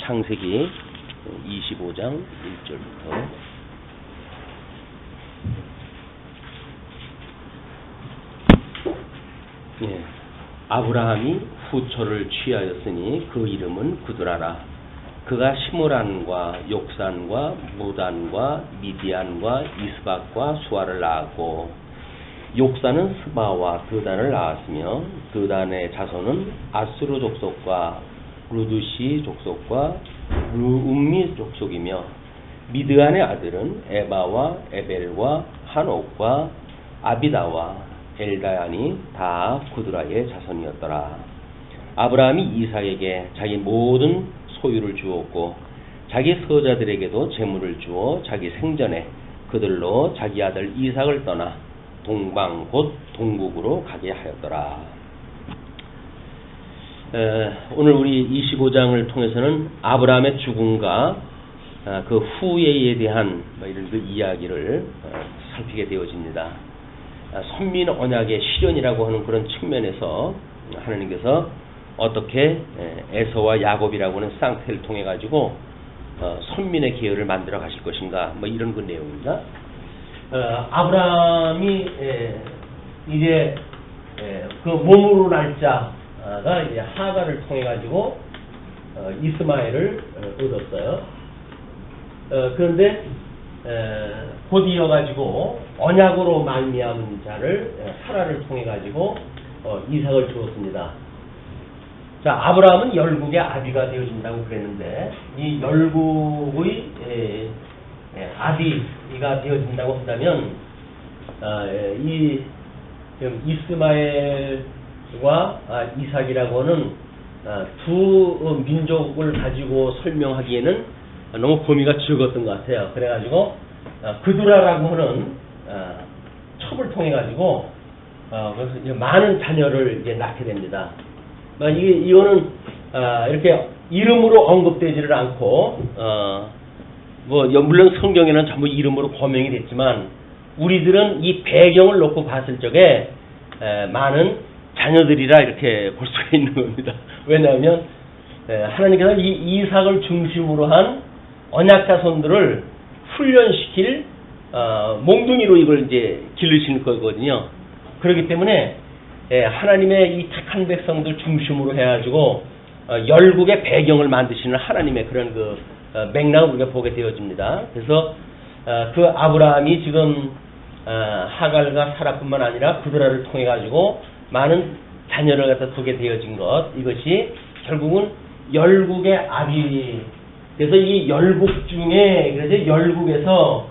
창세기 25장 1절부터 아브라함이 후처를 취하였으니 그 이름은 구드라라. 그가 시므란과 욕산과 무단과 미디안과 이스박과 수아를 낳았고, 욕산은 스바와 드단을 낳았으며 드단의 자손은 아수르 족속과 루두시 족속과 르움미 족속이며, 미드안의 아들은 에바와 에벨과 한옥과 아비다와 엘다야니 다 구드라의 자손이었더라. 아브라함이 이삭에게 자기 모든 소유를 주었고 자기 서자들에게도 재물을 주어 자기 생전에 그들로 자기 아들 이삭을 떠나 동방 곧 동국으로 가게 하였더라. 오늘 우리 25장을 통해서는 아브라함의 죽음과 그 후예에 대한 이런 그 이야기를 살피게 되어집니다. 선민 언약의 실현이라고 하는 그런 측면에서 하나님께서 어떻게 에서와 야곱이라고 하는 쌍태를 통해 가지고 선민의 계열을 만들어 가실 것인가, 이런 그 내용입니다. 아브라함이 이제 그 몸으로 날짜가 이제 하가를 통해 가지고 이스마엘을 얻었어요. 그런데 곧 이어 가지고 언약으로 말미암은 자를 사라를 통해 가지고 이삭을 주었습니다. 자, 아브라함은 열국의 아비가 되어진다고 그랬는데, 이 열국의 아비가 되어진다고 한다면, 이 이스마엘과 이삭이라고 하는 두 민족을 가지고 설명하기에는 너무 범위가 적었던 것 같아요. 그래가지고 그두라라고 하는 첩을 통해 가지고 그래서 많은 자녀를 이제 낳게 됩니다. 이거는 이렇게 이름으로 언급되지를 않고 물론 성경에는 전부 이름으로 고명이 됐지만 우리들은 이 배경을 놓고 봤을 적에 많은 자녀들이라 이렇게 볼 수가 있는 겁니다. 왜냐하면 하나님께서 이 이삭을 중심으로 한 언약 자손들을 훈련시킬 몽둥이로 이걸 이제 기르실 거거든요. 그렇기 때문에 하나님의 이 착한 백성들 중심으로 해가지고 열국의 배경을 만드시는 하나님의 그런 그 맥락을 우리가 보게 되어집니다. 그래서 그 아브라함이 지금 하갈과 사라뿐만 아니라 구드라를 통해 가지고 많은 자녀를 갖다 두게 되어진 것, 이것이 결국은 열국의 아비. 그래서 이 열국 중에, 그래서 열국에서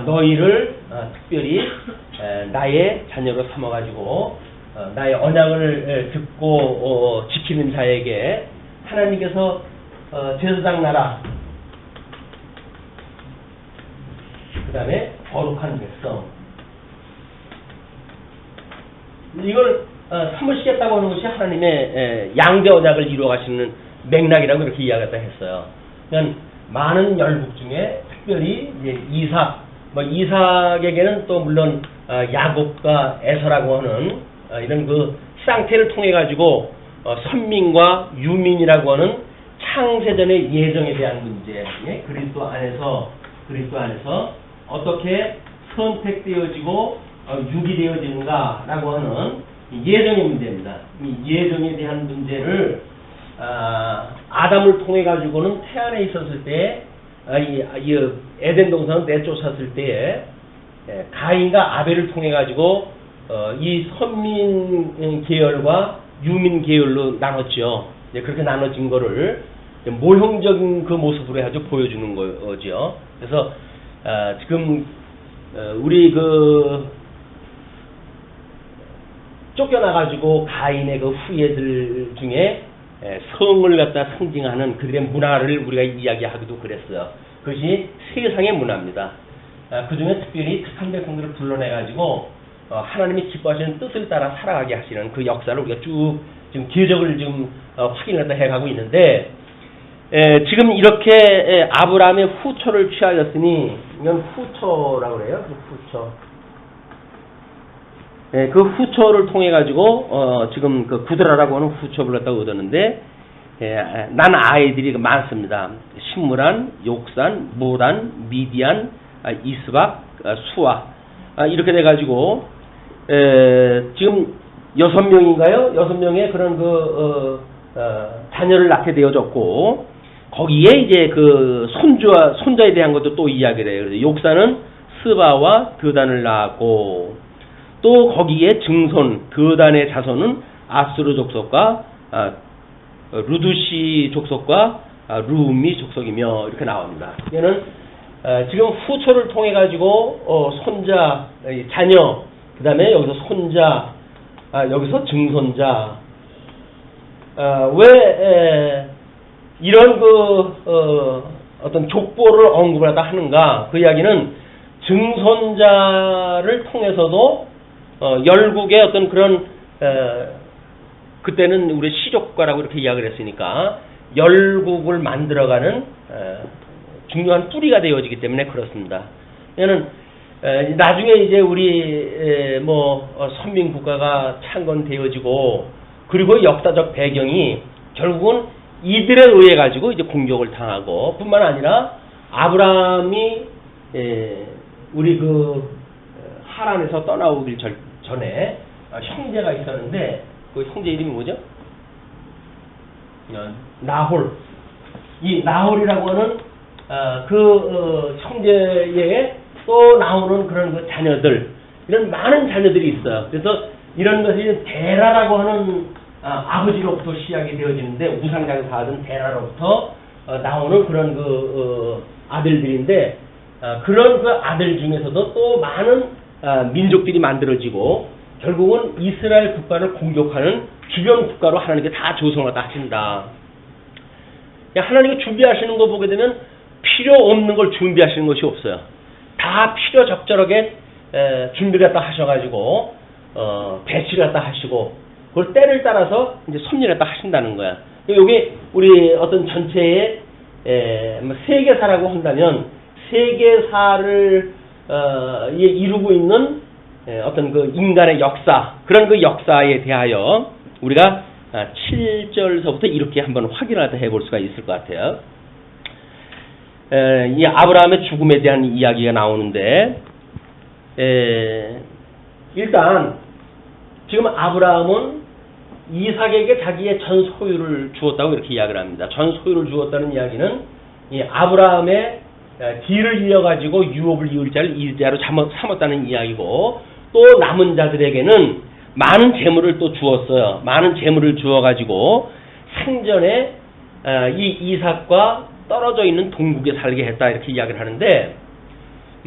너희를 특별히 나의 자녀로 삼아가지고 나의 언약을 듣고 지키는 자에게 하나님께서 제사장 나라, 그 다음에 거룩한 백성, 이걸 삼으시겠다고 하는 것이 하나님의 양대 언약을 이루어 가시는 맥락이라고 이렇게 이야기했다 했어요. 그러니까 많은 열국 중에 특별히 이제 이삭에게는 또 물론 야곱과 에서라고 하는 이런 그 쌍태를 통해 가지고 선민과 유민이라고 하는 창세전의 예정에 대한 문제, 그리스도 안에서 어떻게 선택되어지고 유기되어지는가라고 하는 예정의 문제입니다. 이 예정에 대한 문제를 아담을 통해 가지고는 태안에 있었을 때, 이 에덴 동산을 내쫓았을 때에 가인과 아벨을 통해 가지고 이 선민 계열과 유민 계열로 나눴죠. 그렇게 나눠진 거를 모형적인 그 모습으로 해가지고 보여주는 거죠. 그래서 지금 우리 그 쫓겨나가지고 가인의 그 후예들 중에 성을 갖다 상징하는 그들의 문화를 우리가 이야기하기도 그랬어요. 그것이 세상의 문화입니다. 그 중에 특별히 착한 백성들을 불러내가지고 하나님이 기뻐하시는 뜻을 따라 살아가게 하시는 그 역사를 우리가 쭉 지금 기적을 지금 확인을 해가고 있는데, 지금 이렇게 아브라함의 후처를 취하였으니, 이건 후처라고 그래요. 그 후처를 통해 가지고 지금 그 구드라라고 하는 후처를 갖다가 얻었는데, 난 아이들이 많습니다. 신무란, 욕산, 무단, 미디안, 이스박, 수아 이렇게 돼가지고 지금 6명인가요? 6명의 그런 자녀를 낳게 되어졌고 거기에 이제 그 손자에 대한 것도 또 이야기를 해요. 그래서 욕산은 스바와 드단을 낳았고 또 거기에 증손 드단의 자손은 아수르 족속과 루두시 족속과 루미 족속이며 이렇게 나옵니다. 얘는 지금 후초를 통해 가지고 손자, 자녀, 그 다음에 여기서 손자, 여기서 증손자. 왜 이런 어떤 족보를 언급을 하다 하는가? 그 이야기는 증손자를 통해서도 열국의 어떤 그런 그때는 우리 시족과라고 이렇게 이야기를 했으니까 열국을 만들어가는 중요한 뿌리가 되어지기 때문에 그렇습니다. 얘는 나중에 이제 우리 선민 국가가 창건되어지고 그리고 역사적 배경이 결국은 이들에 의해 가지고 이제 공격을 당하고 뿐만 아니라 아브라함이 우리 하란에서 떠나오길 전에 형제가 있었는데 그 형제 이름이 뭐죠? 나홀. 이 나홀이라고 하는 형제에 또 나오는 그런 그 자녀들, 이런 많은 자녀들이 있어요. 그래서 이런 것이 데라라고 하는 아버지로부터 시작이 되어지는데 우상장사하던 데라로부터 나오는 그런 아들들인데 그런 그 아들 중에서도 또 많은 민족들이 만들어지고 결국은 이스라엘 국가를 공격하는 주변 국가로 하나님께 다 조성하다 하신다. 하나님이 준비하시는 거 보게 되면 필요 없는 걸 준비하시는 것이 없어요. 다 필요 적절하게 준비를 갖다 하셔가지고 배치를 갖다 하시고 그걸 때를 따라서 이제 섭리를 갖다 하신다는 거야. 여기 우리 어떤 전체의 세계사라고 한다면 세계사를 이루고 있는 어떤 그 인간의 역사, 그런 그 역사에 대하여 우리가 7절서부터 이렇게 한번 확인을 해볼 수가 있을 것 같아요. 이 아브라함의 죽음에 대한 이야기가 나오는데 일단 지금 아브라함은 이삭에게 자기의 전 소유를 주었다고 이렇게 이야기를 합니다. 전 소유를 주었다는 이야기는 이 아브라함의 뒤를 이어가지고 유업을 이을 자를 이자로 삼았다는 이야기고 또 남은 자들에게는 많은 재물을 또 주었어요. 많은 재물을 주어가지고 생전에 이 이삭과 떨어져 있는 동국에 살게 했다 이렇게 이야기를 하는데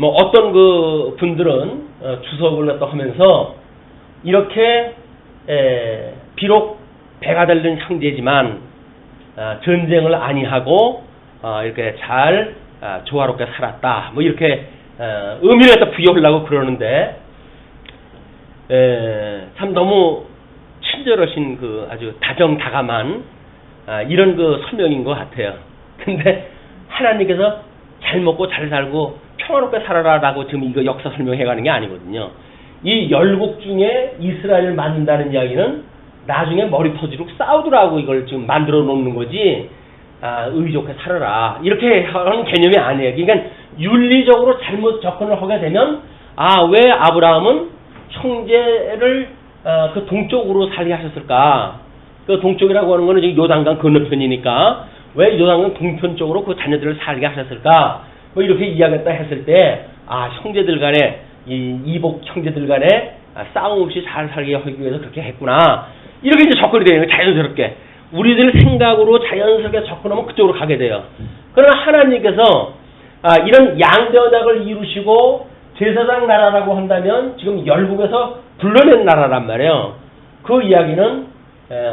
어떤 그 분들은 주석을 갖다 하면서 이렇게 비록 배가 되는 형제지만 전쟁을 아니하고 이렇게 잘 조화롭게 살았다 이렇게 의미를 갖다 부여하려고 그러는데 참 너무 친절하신 그 아주 다정다감한 이런 그 설명인 것 같아요. 근데 하나님께서 잘 먹고 잘 살고 평화롭게 살아라라고 지금 이거 역사 설명해가는 게 아니거든요. 이 열국 중에 이스라엘을 만든다는 이야기는 나중에 머리 터지고 싸우더라고 이걸 지금 만들어 놓는 거지. 의좋게 살아라 이렇게 하는 개념이 아니에요. 그러니까 윤리적으로 잘못 접근을 하게 되면 왜 아브라함은 형제를 그 동쪽으로 살게 하셨을까? 그 동쪽이라고 하는 거는 지금 요단강 건너편이니까 왜 요단강 동편 쪽으로 그 자녀들을 살게 하셨을까? 이렇게 이야기했다 했을 때 형제들 간에 이복 형제들 간에 싸움 없이 잘 살게 하기 위해서 그렇게 했구나. 이렇게 이제 접근이 되는 거예요. 자연스럽게. 우리들 생각으로 자연스럽게 접근하면 그쪽으로 가게 돼요. 그러나 하나님께서 이런 양대언약을 이루시고 제사장 나라라고 한다면 지금 열국에서 불러낸 나라란 말이에요. 그 이야기는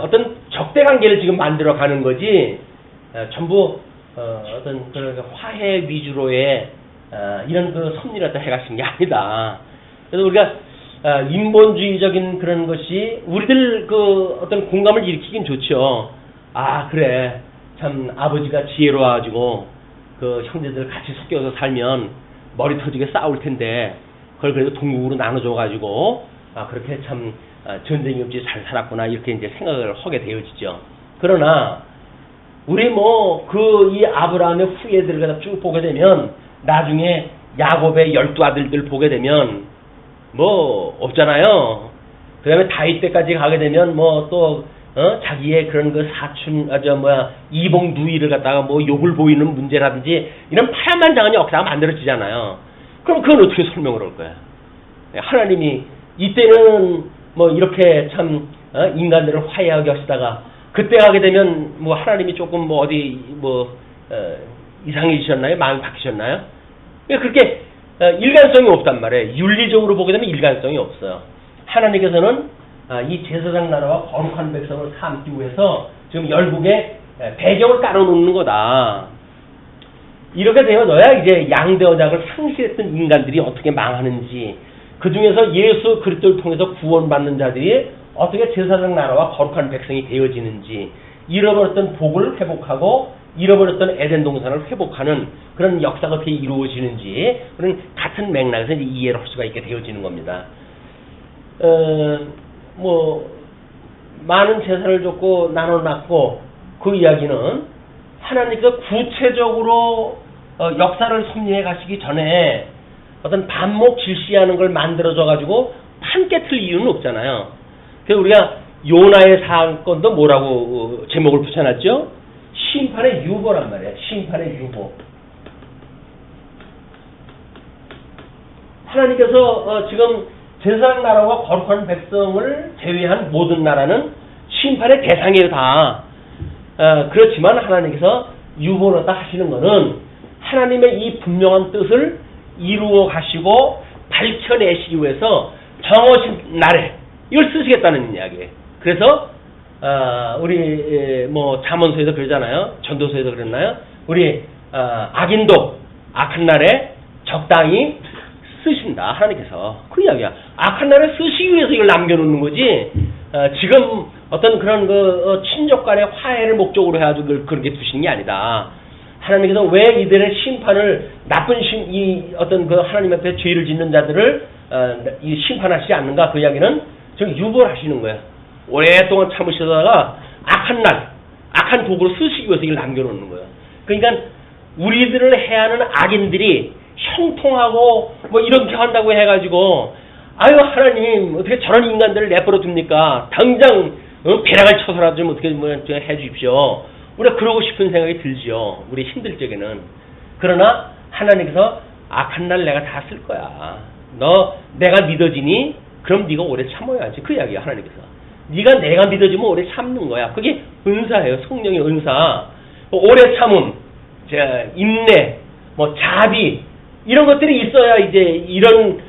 어떤 적대 관계를 지금 만들어 가는 거지 전부 어떤 그런 화해 위주로의 이런 그 섭리를 해가신 게 아니다. 그래서 우리가 인본주의적인 그런 것이 우리들 그 어떤 공감을 일으키긴 좋죠. 그래 참 아버지가 지혜로워가지고 그 형제들 같이 섞여서 살면 머리 터지게 싸울 텐데 그걸 그래도 동국으로 나눠줘가지고 그렇게 참 전쟁이 없이 잘 살았구나 이렇게 이제 생각을 하게 되어지죠. 그러나 우리 뭐 그 이 아브라함의 후예들을 갖다 쭉 보게 되면 나중에 야곱의 12아들들 보게 되면 뭐 없잖아요. 그 다음에 다윗 때까지 가게 되면 뭐 또 자기의 그런 그 사춘 이복 누이를 갖다가 뭐 욕을 보이는 문제라든지 이런 파란만장한 역사가 만들어지잖아요. 그럼 그건 어떻게 설명을 할 거야? 하나님이 이때는 뭐 이렇게 참 인간들을 화해하게 하시다가 그때 가게 되면 뭐 하나님이 조금 뭐 어디 뭐 이상해지셨나요? 마음이 바뀌셨나요? 그렇게 일관성이 없단 말이에요. 윤리적으로 보게 되면 일관성이 없어요. 하나님께서는 이 제사장 나라와 거룩한 백성을 삼기 위해서 지금 열국에 배경을 깔아놓는 거다. 이렇게 되어져야 이제 양대어작을 상실했던 인간들이 어떻게 망하는지, 그 중에서 예수 그리스도를 통해서 구원받는 자들이 어떻게 제사장 나라와 거룩한 백성이 되어지는지, 잃어버렸던 복을 회복하고 잃어버렸던 에덴 동산을 회복하는 그런 역사가 어떻게 이루어지는지, 그런 같은 맥락에서 이제 이해를 할 수가 있게 되어지는 겁니다. 뭐 많은 제사를 줬고 나눠놨고, 그 이야기는 하나님께서 구체적으로 역사를 섭리해 가시기 전에 어떤 반목 질시하는 걸 만들어줘 가지고 함께 틀 이유는 없잖아요. 그래서 우리가 요나의 사건도 뭐라고 제목을 붙여놨죠? 심판의 유보란 말이에요. 심판의 유보. 하나님께서 지금 제사장 나라와 거룩한 백성을 제외한 모든 나라는 심판의 대상이에요, 다. 그렇지만 하나님께서 유보를 하시는 것은 하나님의 이 분명한 뜻을 이루어 가시고 밝혀내시기 위해서 정하신 날에 이걸 쓰시겠다는 이야기예요. 그래서 우리 뭐 잠언서에도 그러잖아요. 전도서에도 그랬나요? 우리 악인도 악한 날에 적당히 쓰신다, 하나님께서. 그 이야기야. 악한 날에 쓰시기 위해서 이걸 남겨놓는 거지, 지금 어떤 그런 친족 간의 화해를 목적으로 해가지고 그렇게 두시는 게 아니다. 하나님께서 왜 이들의 심판을 이 어떤 그 하나님 앞에 죄를 짓는 자들을 심판하시지 않는가, 그 이야기는 지금 유보를 하시는 거예요. 오랫동안 참으시다가 악한 날, 악한 도구를 쓰시기 위해서 이걸 남겨놓는 거예요. 그러니까 우리들을 해하는 악인들이 형통하고 뭐 이렇게 한다고 해가지고 아유 하나님 어떻게 저런 인간들을 내버려 둡니까? 당장 배락을 쳐서라도 좀 어떻게 뭐 해주십시오. 우리가 그러고 싶은 생각이 들지요. 우리 힘들 적에는. 그러나 하나님께서 악한 날 내가 다 쓸 거야. 너 내가 믿어지니 그럼 네가 오래 참아야지. 그 이야기야, 하나님께서. 네가 내가 믿어지면 오래 참는 거야. 그게 은사예요. 성령의 은사. 오래 참음, 인내, 뭐 자비, 이런 것들이 있어야 이제 이런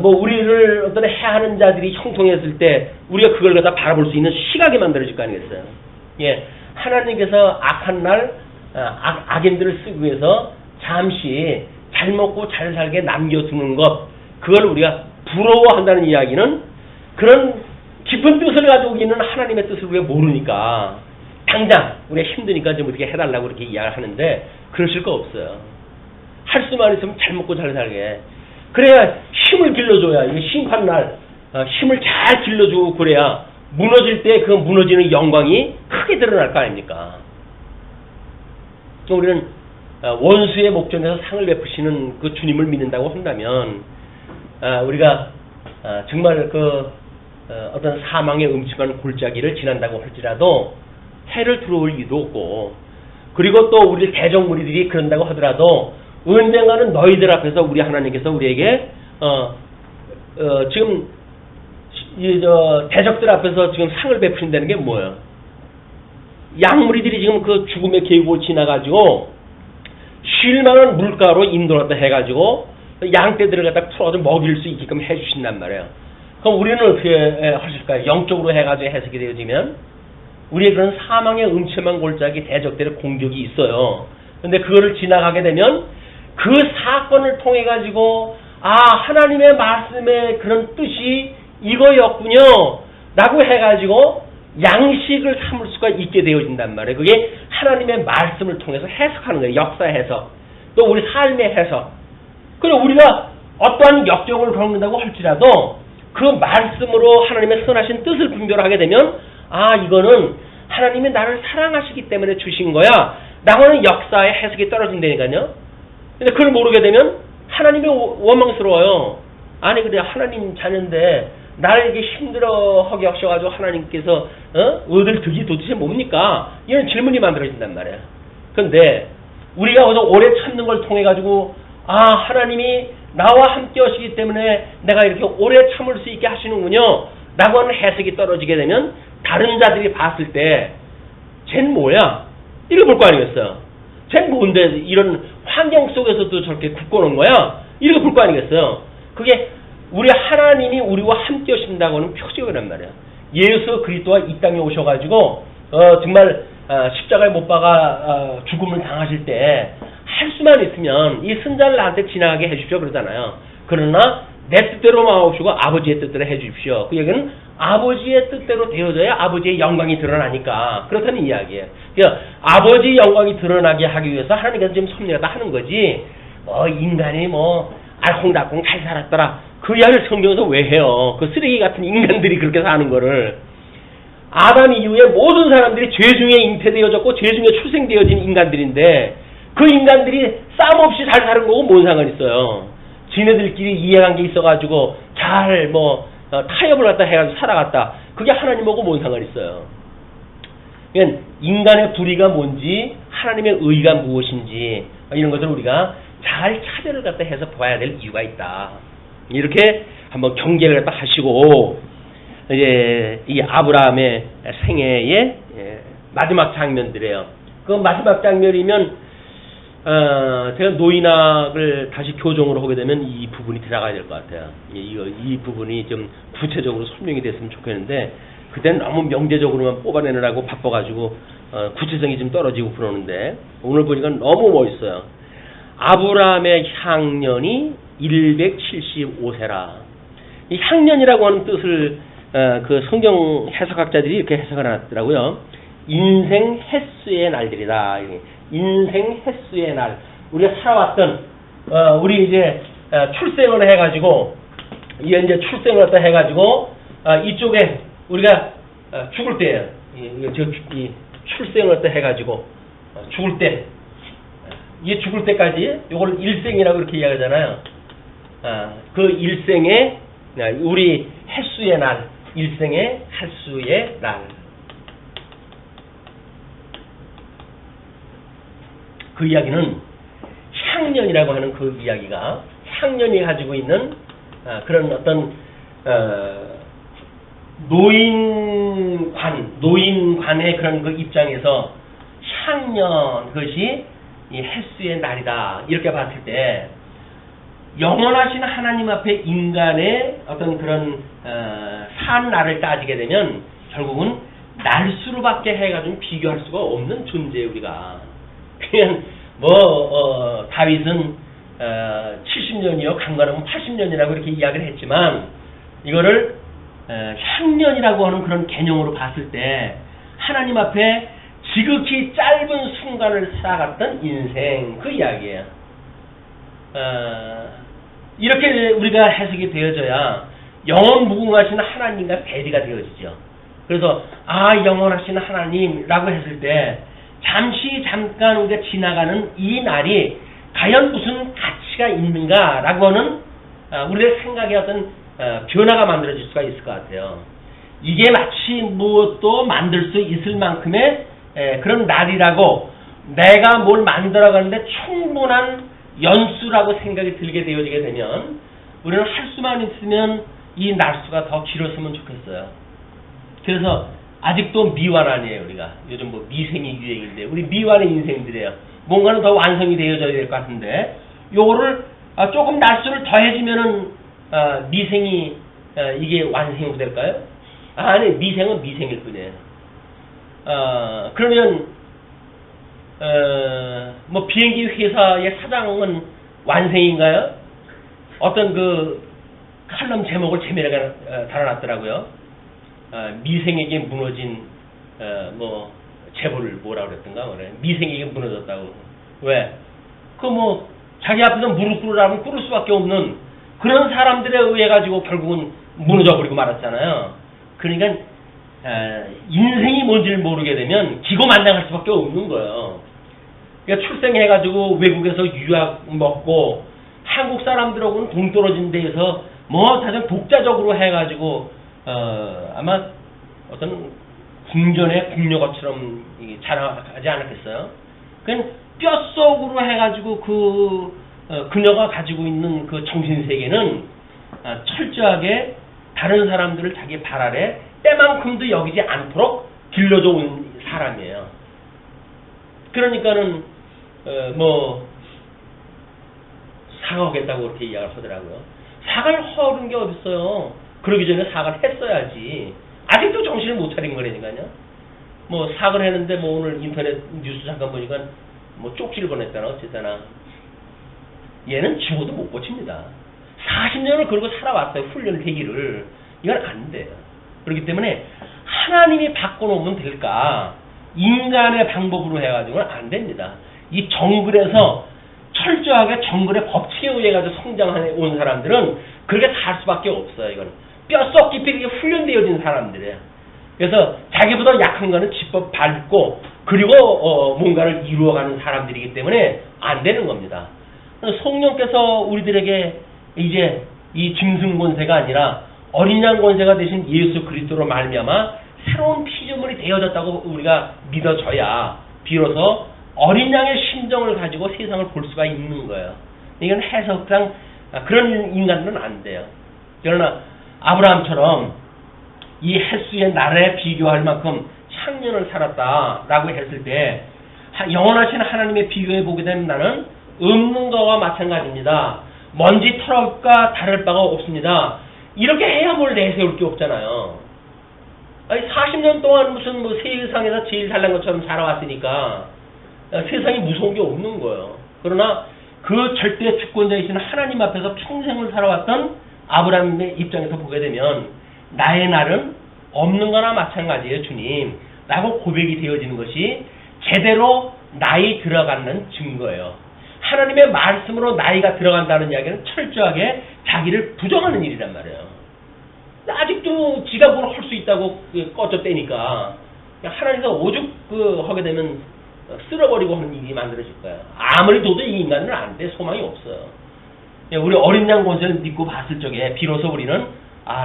뭐 우리를 어떤 해하는 자들이 형통했을 때 우리가 그걸 갖다 바라볼 수 있는 시각이 만들어질 거 아니겠어요? 예, 하나님께서 악한 날 악인들을 쓰기 위해서 잠시 잘 먹고 잘 살게 남겨두는 것, 그걸 우리가 부러워한다는 이야기는 그런 깊은 뜻을 가지고 있는 하나님의 뜻을 우리가 모르니까 당장 우리가 힘드니까 좀 어떻게 해달라고 그렇게 이야기를 하는데 그러실 거 없어요. 할 수만 있으면 잘 먹고 잘 살게. 그래야 힘을 길러줘야, 이 심판날 힘을 잘 길러주고 그래야 무너질 때 그 무너지는 영광이 크게 드러날 거 아닙니까? 우리는 원수의 목전에서 상을 베푸시는 그 주님을 믿는다고 한다면 우리가 정말 어떤 사망의 음침한 골짜기를 지난다고 할지라도 해를 들어올 일도 없고, 그리고 또 우리 대적무리들이 그런다고 하더라도 언젠가는 너희들 앞에서 우리 하나님께서 우리에게 지금 대적들 앞에서 지금 상을 베푸신다는 게 뭐예요? 양무리들이 지금 그 죽음의 계곡을 지나가지고 쉴만한 물가로 인도했다 해가지고 양떼들을 갖다 풀어서 먹일 수 있게끔 해주신단 말이에요. 그럼 우리는 어떻게 하실까요? 영적으로 해가지고 해석이 되어지면 우리의 그런 사망의 음침한 골짜기 대적들의 공격이 있어요. 근데 그거를 지나가게 되면 그 사건을 통해 가지고 하나님의 말씀의 그런 뜻이 이거였군요 라고 해가지고 양식을 삼을 수가 있게 되어진단 말이에요. 그게 하나님의 말씀을 통해서 해석하는 거예요. 역사 해석, 또 우리 삶의 해석. 그리고 우리가 어떠한 역경을 겪는다고 할지라도 그 말씀으로 하나님의 선하신 뜻을 분별하게 되면 이거는 하나님이 나를 사랑하시기 때문에 주신 거야 라고 하는 역사의 해석이 떨어진다니까요. 근데 그걸 모르게 되면 하나님이 원망스러워요. 아니 그래 하나님 자녀인데 나를 이렇게 힘들어하게 하셔가지고 하나님께서 얻을 득이 도대체 뭡니까? 이런 질문이 만들어진단 말이에요. 그런데 우리가 거기서 오래 참는 걸 통해 가지고 하나님이 나와 함께 하시기 때문에 내가 이렇게 오래 참을 수 있게 하시는군요 라고 하는 해석이 떨어지게 되면 다른 자들이 봤을 때 쟨 뭐야? 이렇게 볼 거 아니겠어요? 쟨 뭔데 이런 환경 속에서도 저렇게 굳고는 거야? 이렇게 볼 거 아니겠어요? 그게 우리 하나님이 우리와 함께 하신다고 하는 표적이란 말이야. 예수 그리스도가 이 땅에 오셔가지고 정말 십자가에 못 박아 죽음을 당하실 때 할 수만 있으면 이 승자를 나한테 지나가게 해주십시오 그러잖아요. 그러나 내 뜻대로 마옵시고 아버지의 뜻대로 해주십시오. 그 얘기는 아버지의 뜻대로 되어져야 아버지의 영광이 드러나니까 그렇다는 이야기예요. 그러니까 아버지 영광이 드러나게 하기 위해서 하나님께서 지금 섭리하다 하는 거지 인간이 알콩달콩 잘 살았더라 그 이야기를 성경에서 왜 해요? 그 쓰레기 같은 인간들이 그렇게 사는 거를. 아담 이후에 모든 사람들이 죄 중에 잉태되어졌고 죄 중에 출생되어진 인간들인데 그 인간들이 싸움 없이 잘 사는 거고 뭔 상관 있어요. 지네들끼리 이해관계 있어가지고 잘 타협을 갖다 해가지고 살아갔다. 그게 하나님하고 뭔 상관 있어요. 그러니까 인간의 불의가 뭔지 하나님의 의가 무엇인지 이런 것을 우리가 잘 차별을 갖다 해서 봐야 될 이유가 있다. 이렇게 한번 경계를 갖다 하시고 이제 이 아브라함의 생애의 마지막 장면들이에요. 그 마지막 장면이면 제가 노인학을 다시 교정을 하게 되면 이 부분이 들어가야 될 것 같아요. 이 부분이 좀 구체적으로 설명이 됐으면 좋겠는데 그때는 너무 명제적으로만 뽑아내느라고 바빠가지고 구체성이 좀 떨어지고 그러는데 오늘 보니까 너무 멋있어요. 아브라함의 향년이 175세라. 이 향년이라고 하는 뜻을 그 성경 해석학자들이 이렇게 해석을 해놨더라고요. 인생 횟수의 날들이다. 인생 횟수의 날. 우리가 살아왔던 우리 이제 출생을 해가지고 이제 출생을 갖다 해가지고 이쪽에 우리가 죽을 때예요. 이 출생을 갖다 해가지고 죽을 때 이게 죽을 때까지 요걸 일생이라고 이렇게 이야기하잖아요. 그 일생의 우리 횟수의 날, 일생의 횟수의 날. 그 이야기는 향년이라고 하는 그 이야기가 향년이 가지고 있는 그런 어떤 노인관의 그런 그 입장에서 향년 그것이 이 횟수의 날이다 이렇게 봤을 때 영원하신 하나님 앞에 인간의 어떤 그런 산 날을 따지게 되면 결국은 날수로밖에 해가지고 비교할 수가 없는 존재 우리가. 그냥 다윗은 70년이요 강건하면 80년이라고 이렇게 이야기를 했지만 이거를 향년이라고 하는 그런 개념으로 봤을 때 하나님 앞에 지극히 짧은 순간을 살아갔던 인생 그 이야기예요. 이렇게 우리가 해석이 되어져야 영원 무궁하신 하나님과 대리가 되어지죠. 그래서 영원하신 하나님라고 했을 때 잠깐 우리가 지나가는 이 날이 과연 무슨 가치가 있는가라고 하는 우리의 생각의 어떤 변화가 만들어질 수가 있을 것 같아요. 이게 마치 무엇도 만들 수 있을 만큼의 그런 날이라고 내가 뭘 만들어가는데 충분한 연수라고 생각이 들게 되어지게 되면 우리는 할 수만 있으면 이 날수가 더 길었으면 좋겠어요. 그래서 아직도 미완 아니에요. 우리가 요즘 미생이 유행인데 우리 미완의 인생들이에요. 뭔가는 더 완성이 되어져야 될 것 같은데 요거를 조금 날수를 더해주면은 미생이 이게 완성이 될까요? 아니 미생은 미생일 뿐이에요. 그러면 비행기 회사의 사장은 완생인가요? 어떤 그 칼럼 제목을 재미나게 달아놨더라고요. 미생에게 무너진 제보를 뭐라고 그랬던가 그래. 미생에게 무너졌다고. 왜? 자기 앞에서 무릎 꿇으라면 꿇을 수밖에 없는 그런 사람들에 의해 가지고 결국은 무너져 버리고 말았잖아요. 그러니까 인생이 뭔지를 모르게 되면 기고만장할 수밖에 없는 거예요. 그러니까 출생해가지고 외국에서 유학 먹고 한국 사람들하고는 동떨어진 데에서 뭐 다들 독자적으로 해가지고 아마 어떤 궁전의 궁녀같처럼 자라가지 않았겠어요? 그냥 뼛속으로 해가지고 그녀가 가지고 있는 그 정신세계는 철저하게 다른 사람들을 자기 발 아래 때만큼도 여기지 않도록 길러져 온 사람이에요. 그러니까는 사과하겠다고 그렇게 이야기를 하더라고요. 사과를 허는 게 어딨어요. 그러기 전에 사과를 했어야지. 아직도 정신을 못 차린 거라니까요. 사과를 했는데 오늘 인터넷 뉴스 잠깐 보니까 쪽지를 보냈다나 어쨌다나. 얘는 죽어도 못 고칩니다. 40년을 그러고 살아왔어요. 훈련을 되기를. 이건 안 돼요. 그렇기 때문에 하나님이 바꿔놓으면 될까? 인간의 방법으로 해가지고는 안 됩니다. 이 정글에서 철저하게 정글의 법칙에 의해 가지고 성장해 온 사람들은 그렇게 살 수밖에 없어요. 이건 뼛속 깊이 이렇게 훈련되어진 사람들이에요. 그래서 자기보다 약한 거는 지법 밟고 그리고 뭔가를 이루어가는 사람들이기 때문에 안 되는 겁니다. 성령께서 우리들에게 이제 이 짐승 권세가 아니라 어린 양 권세가 되신 예수 그리스도로 말미암아 새로운 피조물이 되어졌다고 우리가 믿어져야 비로소 어린 양의 심정을 가지고 세상을 볼 수가 있는 거예요. 이건 해석상 그런 인간들은 안 돼요. 그러나 아브라함처럼 이 햇수의 날에 비교할 만큼 천년을 살았다라고 했을 때 영원하신 하나님의 비교해 보게 되면 나는 없는 거와 마찬가지입니다. 먼지 털과 다를 바가 없습니다. 이렇게 해야 뭘 내세울 게 없잖아요. 아니 40년 동안 무슨 세상에서 제일 잘난 것처럼 살아왔으니까 세상이 무서운 게 없는 거예요. 그러나 그 절대 주권자이신 하나님 앞에서 평생을 살아왔던 아브라함의 입장에서 보게 되면 나의 날은 없는 거나 마찬가지예요, 주님. 라고 고백이 되어지는 것이 제대로 나이 들어가는 증거예요. 하나님의 말씀으로 나이가 들어간다는 이야기는 철저하게 자기를 부정하는 일이란 말이에요. 아직도 지가 뭘 할 수 있다고 꺼졌대니까 하나님께서 오죽 하게 되면 쓸어버리고 하는 일이 만들어질 거예요. 아무리 둬도 이 인간은 안 돼. 소망이 없어요. 우리 어린 양 권세를 믿고 봤을 적에 비로소 우리는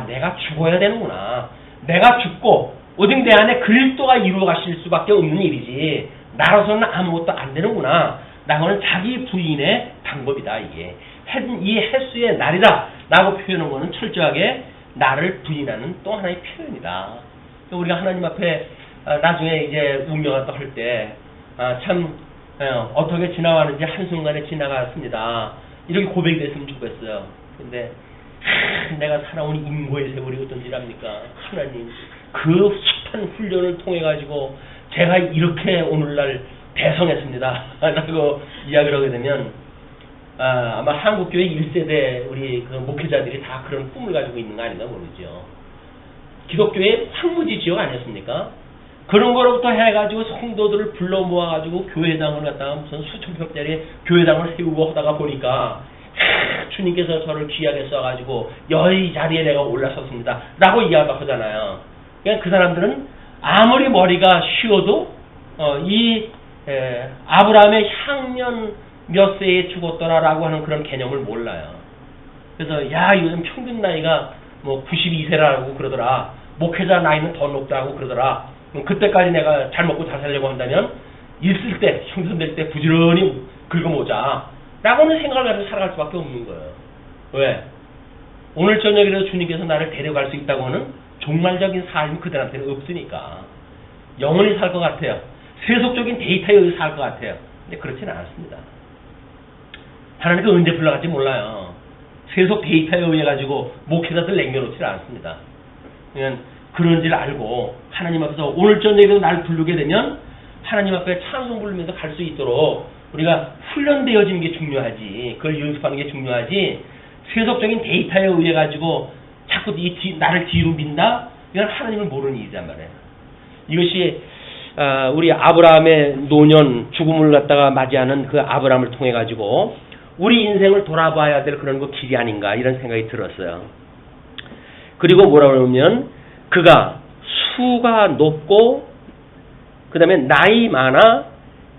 내가 죽어야 되는구나. 내가 죽고 오직 내 안에 그리스도가 이루어 가실 수밖에 없는 일이지 나로서는 아무것도 안 되는구나. 라고는 자기 부인의 방법이다. 이게 이 햇수의 날이다 라고 표현한 것은 철저하게 나를 부인하는 또 하나의 표현이다. 우리가 하나님 앞에 나중에 이제 운명을 또 할 때 참 어떻게 지나가는지 한순간에 지나갔습니다. 이렇게 고백이 됐으면 좋겠어요. 근데 내가 살아온 인고의 세월이 어떤지랍니까? 하나님 그 숱한 훈련을 통해 가지고 제가 이렇게 오늘날 대성했습니다. 라고 이야기를 하게 되면 아마 한국교회 1세대 우리 그 목회자들이 다 그런 꿈을 가지고 있는 거 아닌가 모르죠. 기독교의 황무지 지역 아니었습니까? 그런 거로부터 해가지고 성도들을 불러 모아가지고 교회당을 갖다가 무슨 수천 평짜리 교회당을 세우고 하다가 보니까 주님께서 저를 귀하게 써가지고 이 자리에 내가 올라섰습니다. 라고 이야기를 하잖아요. 그러니까 그 사람들은 아무리 머리가 쉬어도 아브라함의 향년 몇 세에 죽었더라라고 하는 그런 개념을 몰라요. 그래서 요즘 평균 나이가 92세라고 그러더라. 목회자 나이는 더 높다고 그러더라. 그때까지 내가 잘 먹고 잘 살려고 한다면 있을 때 형편될 때 부지런히 긁어모자 라고는 생각을 가지고 살아갈 수밖에 없는 거예요. 왜? 오늘 저녁이라도 주님께서 나를 데려갈 수 있다고 하는 종말적인 삶이 그들한테는 없으니까 영원히 살 것 같아요. 세속적인 데이터에 의해 살 것 같아요. 근데 그렇지는 않습니다. 하나님께 언제 불러갈지 몰라요. 세속 데이터에 의해 가지고 목회자들 남겨놓지 않습니다. 그냥 그런 줄 알고 하나님 앞에서 오늘 저녁에도 날 부르게 되면 하나님 앞에 찬송 부르면서 갈 수 있도록 우리가 훈련되어지는 게 중요하지. 그걸 연습하는 게 중요하지. 세속적인 데이터에 의해 가지고 자꾸 나를 뒤로 민다? 이건 하나님을 모르는 일이란 말이에요. 이것이 우리 아브라함의 노년 죽음을 갖다가 맞이하는 그 아브라함을 통해 가지고 우리 인생을 돌아봐야 될 그런 길이 아닌가 이런 생각이 들었어요. 그리고 뭐라고 하면 그가 수가 높고 그 다음에 나이 많아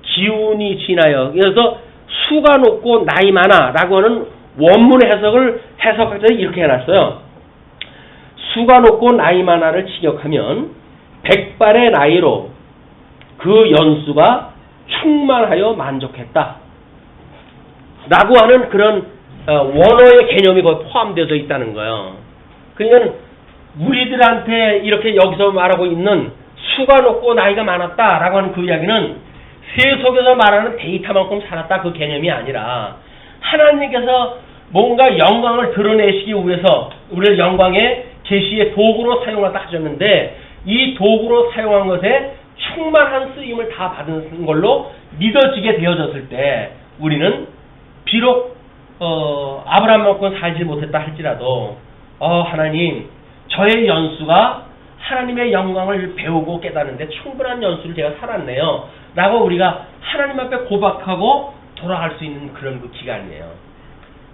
기운이 지나여. 그래서 수가 높고 나이 많아라고 하는 원문 해석을 해석할 때 이렇게 해놨어요. 수가 높고 나이 많아를 직역하면 100발의 나이로 그 연수가 충만하여 만족했다 라고 하는 그런 원어의 개념이 거기 포함되어 있다는 거예요. 그러니까 우리들한테 이렇게 여기서 말하고 있는 수가 높고 나이가 많았다라고 하는 그 이야기는 세속에서 말하는 데이터만큼 살았다 그 개념이 아니라 하나님께서 뭔가 영광을 드러내시기 위해서 우리를 영광의 계시의 도구로 사용하다 하셨는데 이 도구로 사용한 것에 충만한 쓰임을 다 받은 걸로 믿어지게 되어졌을 때 우리는 비록 아브라함만큼 살지 못했다 할지라도 하나님 저의 연수가 하나님의 영광을 배우고 깨닫는데 충분한 연수를 제가 살았네요 라고 우리가 하나님 앞에 고백하고 돌아갈 수 있는 그런 그 기간이에요.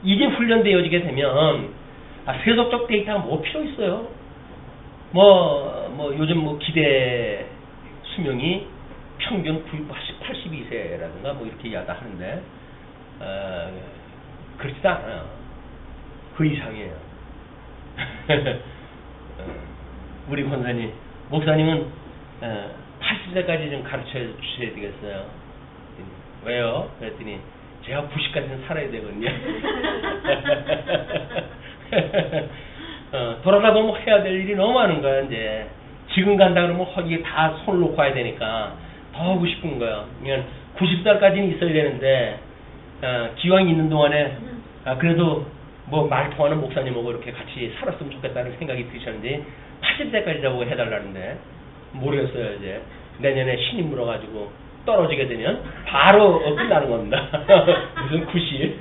이게 훈련되어지게 되면 세속적 데이터가 뭐 필요 있어요? 요즘 기대 수명이 평균 82세라든가 이렇게 이야기다 하는데 그렇지도 않아요. 그 이상이에요. 우리 권사님, 목사님은 80세까지 좀 가르쳐 주셔야 되겠어요. 왜요? 그랬더니 제가 90까지는 살아야 되거든요. 돌아다 보면 해야 될 일이 너무 많은 거야. 이제 지금 간다 그러면 거기에 다 손을 놓고 와야 되니까 더 하고 싶은 거예요. 그러니까 90살까지는 있어야 되는데 기왕 있는 동안에 그래도 말 통하는 목사님하고 이렇게 같이 살았으면 좋겠다는 생각이 드셨는지 80세까지라고 해달라는데 모르겠어요. 이제 내년에 신임 물어가지고 떨어지게 되면 바로 끝나는 겁니다. 무슨 90?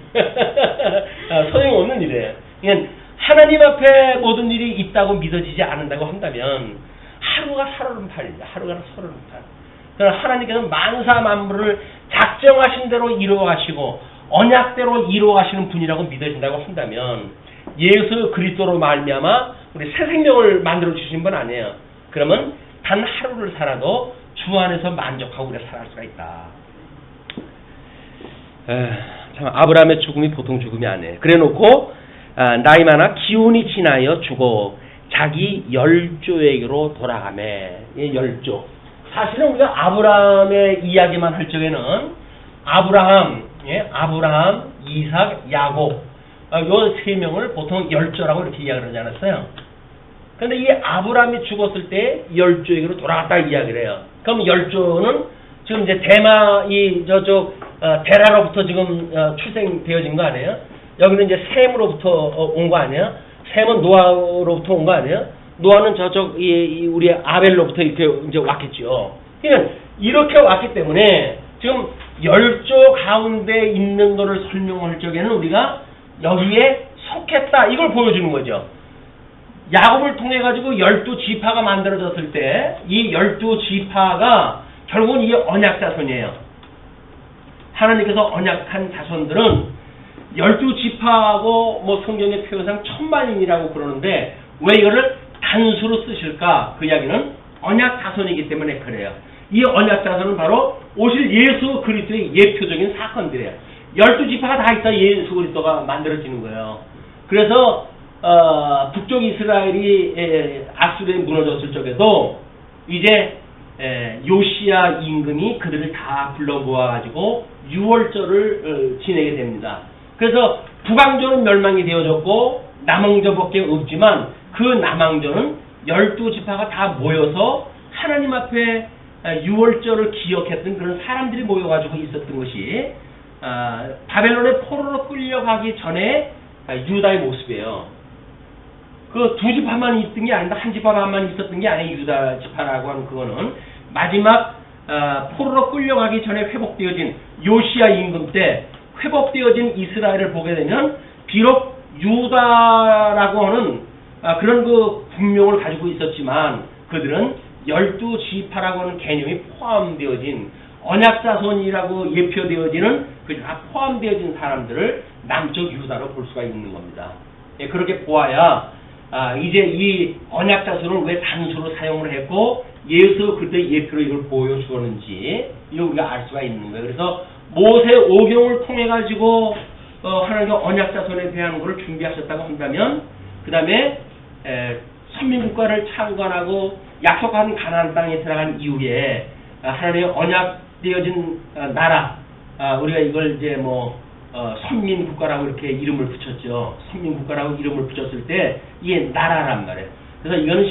소용없는 일이에요. 그러니까 하나님 앞에 모든 일이 있다고 믿어지지 않는다고 한다면 하루가 살얼음판입니다. 하루가 살얼음판. 그러나 하나님께서 만사 만물을 작정하신 대로 이루어가시고 언약대로 이루어가시는 분이라고 믿어진다고 한다면 예수 그리스도로 말미암아 우리 새 생명을 만들어 주신 분 아니에요. 그러면 단 하루를 살아도 주 안에서 만족하고 우리가 살아갈 수가 있다. 참 아브라함의 죽음이 보통 죽음이 아니에요. 그래놓고 나이 많아 기운이 지나여 죽어 자기 열조에게로 돌아가매. 열조. 사실은 우리가 아브라함의 이야기만 할 적에는 아브라함, 이삭, 야곱 요 세 명을 보통 열조라고 이렇게 이야기를 하지 않았어요? 그런데 이 아브라함이 죽었을 때 열조에게로 돌아갔다 이야기를 해요. 그럼 열조는 지금 이제 대마 데라로부터 지금 출생되어진 거 아니에요? 여기는 이제 셈으로부터 온 거 아니에요? 셈은 노아로부터 온 거 아니에요? 노아는 우리 아벨로부터 이렇게 이제 왔겠죠. 그러니까 이렇게 왔기 때문에 지금 열조 가운데 있는 거를 설명할 적에는 우리가 여기에 속했다 이걸 보여주는 거죠. 야곱을 통해 가지고 12지파가 만들어졌을 때 이 12지파가 결국은 이게 언약 자손이에요. 하나님께서 언약한 자손들은 12지파하고 성경의 표현상 천만인이라고 그러는데 왜 이거를 단수로 쓰실까? 그 이야기는 언약 자손이기 때문에 그래요. 이 언약 자손은 바로 오실 예수 그리스도의 예표적인 사건들이에요. 12지파가 다 있어 예수 그리스도가 만들어지는 거예요. 그래서 북쪽 이스라엘이 아수르에 무너졌을 적에도 이제 요시야 임금이 그들을 다 불러 모아가지고 유월절을 지내게 됩니다. 그래서 북왕조는 멸망이 되어졌고 남왕조밖에 없지만 그 남왕조는 12지파가 다 모여서 하나님 앞에 유월절을 기억했던 그런 사람들이 모여가지고 있었던 것이 바벨론의 포로로 끌려가기 전에 유다의 모습이에요. 그 두 지파만 있던 게 아니다. 한 지파만 있었던 게 아니에요. 유다 지파라고 하는 그거는 마지막 포로로 끌려가기 전에 회복되어진 요시야 임금 때 회복되어진 이스라엘을 보게 되면 비록 유다라고 하는 그런 그 분명을 가지고 있었지만 그들은 12지파라고 하는 개념이 포함되어진 언약자손이라고 예표되어지는 그 다 포함되어진 사람들을 남쪽 유다로 볼 수가 있는 겁니다. 그렇게 보아야 이제 이 언약 자수를 왜 단수로 사용을 했고 예수 그리스도의 예표로 이걸 보여주었는지 이거 우리가 알 수가 있는 거예요. 그래서 모세 오경을 통해 가지고 하나님의 언약 자손에 대한 것을 준비하셨다고 한다면 그 다음에 선민국가를 창건하고 약속한 가나안 땅에 들어간 이후에 하나님의 언약되어진 나라 우리가 이걸 이제 선민국가라고 이렇게 이름을 붙였죠. 선민국가라고 이름을 붙였을 때 이게 나라란 말이에요. 그래서 이거는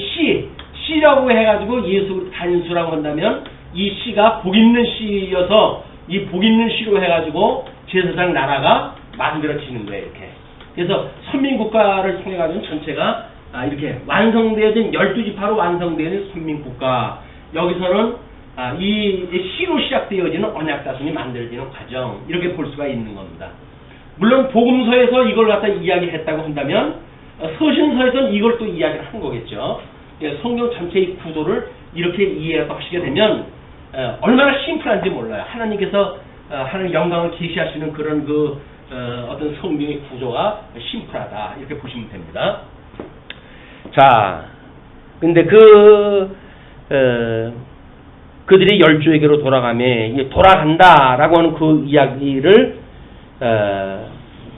씨라고 해가지고 예수 단수라고 한다면 이 씨가 복 있는 씨여서 이 복 있는 씨로 해가지고 제사장 나라가 만들어지는 거예요. 이렇게. 그래서 선민국가를 통해가지고 전체가 이렇게 완성되어진 12지파로 완성되어진 선민국가. 여기서는 이 씨로 시작되어지는 언약자손이 만들어지는 과정. 이렇게 볼 수가 있는 겁니다. 물론 복음서에서 이걸 갖다 이야기했다고 한다면 서신서에서는 이걸 또 이야기를 한 거겠죠. 성경 전체의 구도를 이렇게 이해하시게 되면 얼마나 심플한지 몰라요. 하나님께서 하나님 영광을 계시하시는 그런 어떤 성경의 구조가 심플하다 이렇게 보시면 됩니다. 자, 근데 그들이 열조에게로 돌아간다라고 하는 그 이야기를